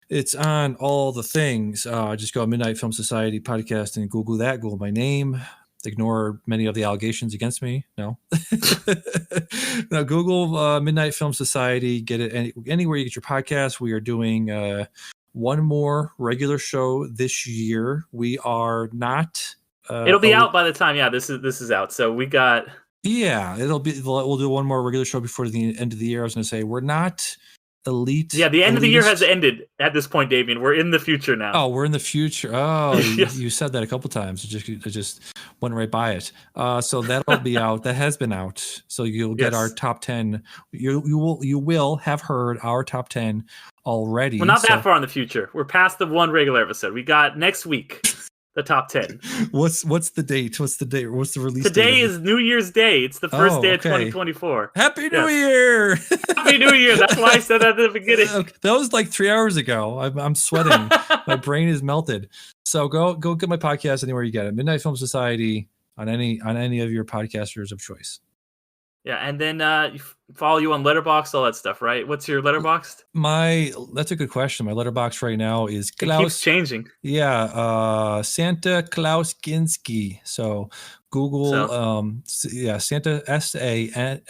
It's on all the things. Just go Midnight Film Society podcast and Google that. Google my name. ignore many of the allegations against me. No. Now, Google Midnight Film Society. Get it anywhere you get your podcast. We are doing one more regular show this year. We are not. It'll be out by the time. Yeah, this is out. So we got. Yeah, we'll do one more regular show before the end of the year. I was going to say we're not elite. Yeah, the end of the year has ended at this point, Damian. We're in the future now. Oh, we're in the future. Oh, yes. you said that a couple times. It just went right by it. So that'll be out. That has been out. So you'll get our top 10. You will have heard our top 10 already. We're not that far in the future. We're past the one regular episode. We got next week. The top 10. What's the date? What's the date? What's the release date? Today is New Year's Day. It's the first day of 2024. Happy New Year! Happy New Year. That's why I said that at the beginning. That was like 3 hours ago. I'm sweating. My brain is melted. So go get my podcast anywhere you get it. Midnight Film Society on any of your podcasters of choice. Yeah, and then follow you on Letterboxd, all that stuff, right? What's your Letterboxd? That's a good question. My Letterboxd right now is Klaus. It keeps changing. Yeah, Santa Klaus Kinski. So Google, Santa SANTA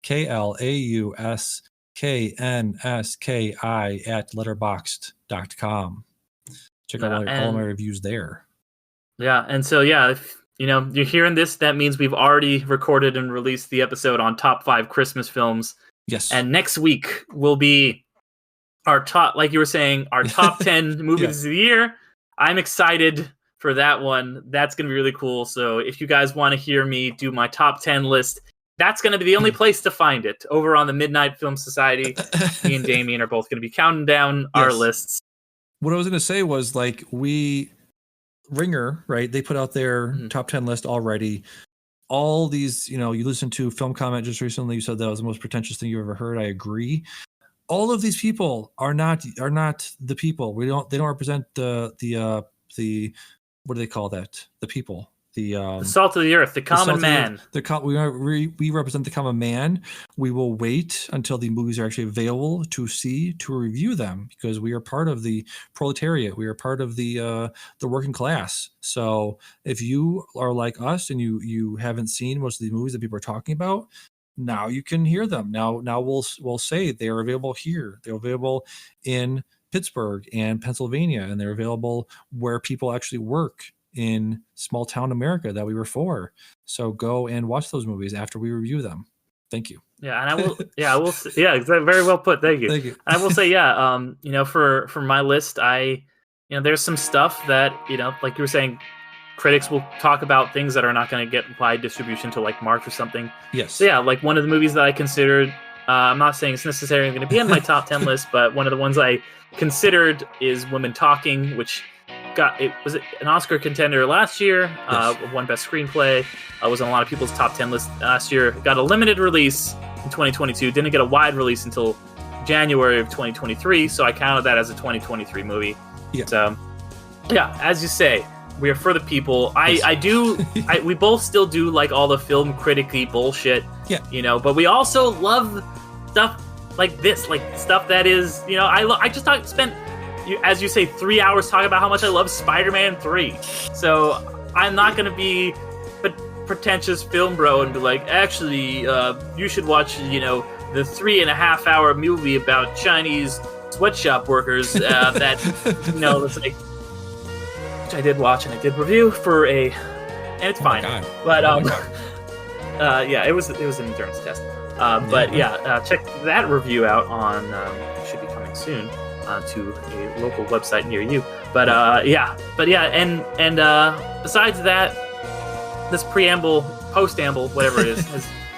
KLAUSKNSKI at letterboxd.com. Check out all my reviews there. Yeah, and so if you're hearing this, that means we've already recorded and released the episode on top 5 Christmas films. Yes. And next week will be our top, like you were saying, our top 10 movies of the year. I'm excited for that one. That's going to be really cool. So if you guys want to hear me do my top 10 list, that's going to be the only place to find it. Over on the Midnight Film Society, me and Damian are both going to be counting down our lists. What I was going to say was Ringer, right? They put out their top 10 list already. All these, you listened to Film Comment just recently. You said that was the most pretentious thing you ever heard. I agree. All of these people are not the people. They don't represent the what do they call that? The people. The salt of the earth, the common man. We represent the common man. We will wait until the movies are actually available to review them, because we are part of the proletariat. We are part of the working class. So if you are like us and you haven't seen most of the movies that people are talking about, now you can hear them. Now we'll say they are available here. They're available in Pittsburgh and Pennsylvania, and they're available where people actually work in small town America that we were for. So go and watch those movies after we review them. Thank you. Yeah, and I will. I will. Yeah, very well put. Thank you. Thank you. And I will say, for my list, there's some stuff that like you were saying, critics will talk about things that are not going to get wide distribution till like March or something. Yes. So like one of the movies that I considered. I'm not saying it's necessarily going to be on my top 10 list, but one of the ones I considered is Women Talking, which was an Oscar contender last year. Yes. Won Best Screenplay. Was on a lot of people's top 10 lists last year. Got a limited release in 2022. Didn't get a wide release until January of 2023. So I counted that as a 2023 movie. Yeah. So, as you say, we are for the people. We both still do like all the film critically bullshit. Yeah. But we also love stuff like this, like stuff that is, I just spent, as you say, 3 hours talking about how much I love Spider-Man 3. So I'm not going to be a pretentious film bro and be like, actually, you should watch, the 3.5 hour movie about Chinese sweatshop workers that, it's like, which I did watch and I did review and it's fine. But, it was an endurance test. Check that review out on, should be coming soon. To a local website near you, and besides that, this post-amble, whatever it is,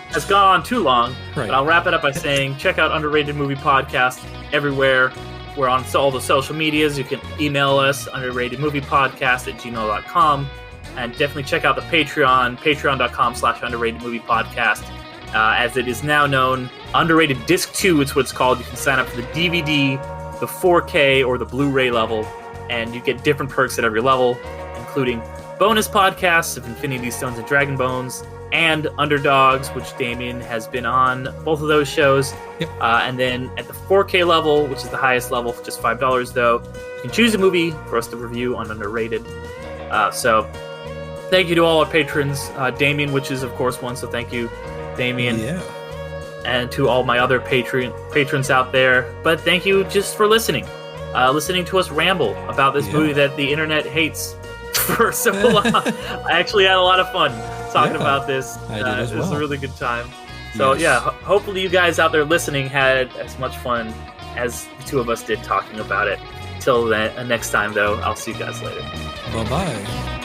has gone on too long. Right. But I'll wrap it up by saying, check out Underrated Movie Podcast everywhere. We're on all the social medias. You can email us, underratedmoviepodcast@gmail.com, and definitely check out the Patreon, patreon.com/underratedmoviepodcast. As it is now known, Underrated Disc 2, it's what it's called. You can sign up for the DVD, the 4K, or the Blu-ray level, and you get different perks at every level, including bonus podcasts of Infinity Stones and Dragon Bones, and Underdogs, which Damian has been on both of those shows. Yep. And then at the 4K level, which is the highest level, for just $5 though, you can choose a movie for us to review on Underrated. thank you to all our patrons. Damian, which is, of course, one, so thank you, Damian. Yeah. And to all my other patrons out there. But thank you just for listening. Listening to us ramble about this movie that the internet hates for so long. I actually had a lot of fun talking about this. I did as well. It was a really good time. So hopefully you guys out there listening had as much fun as the two of us did talking about it. Till next time, though, I'll see you guys later. Bye-bye.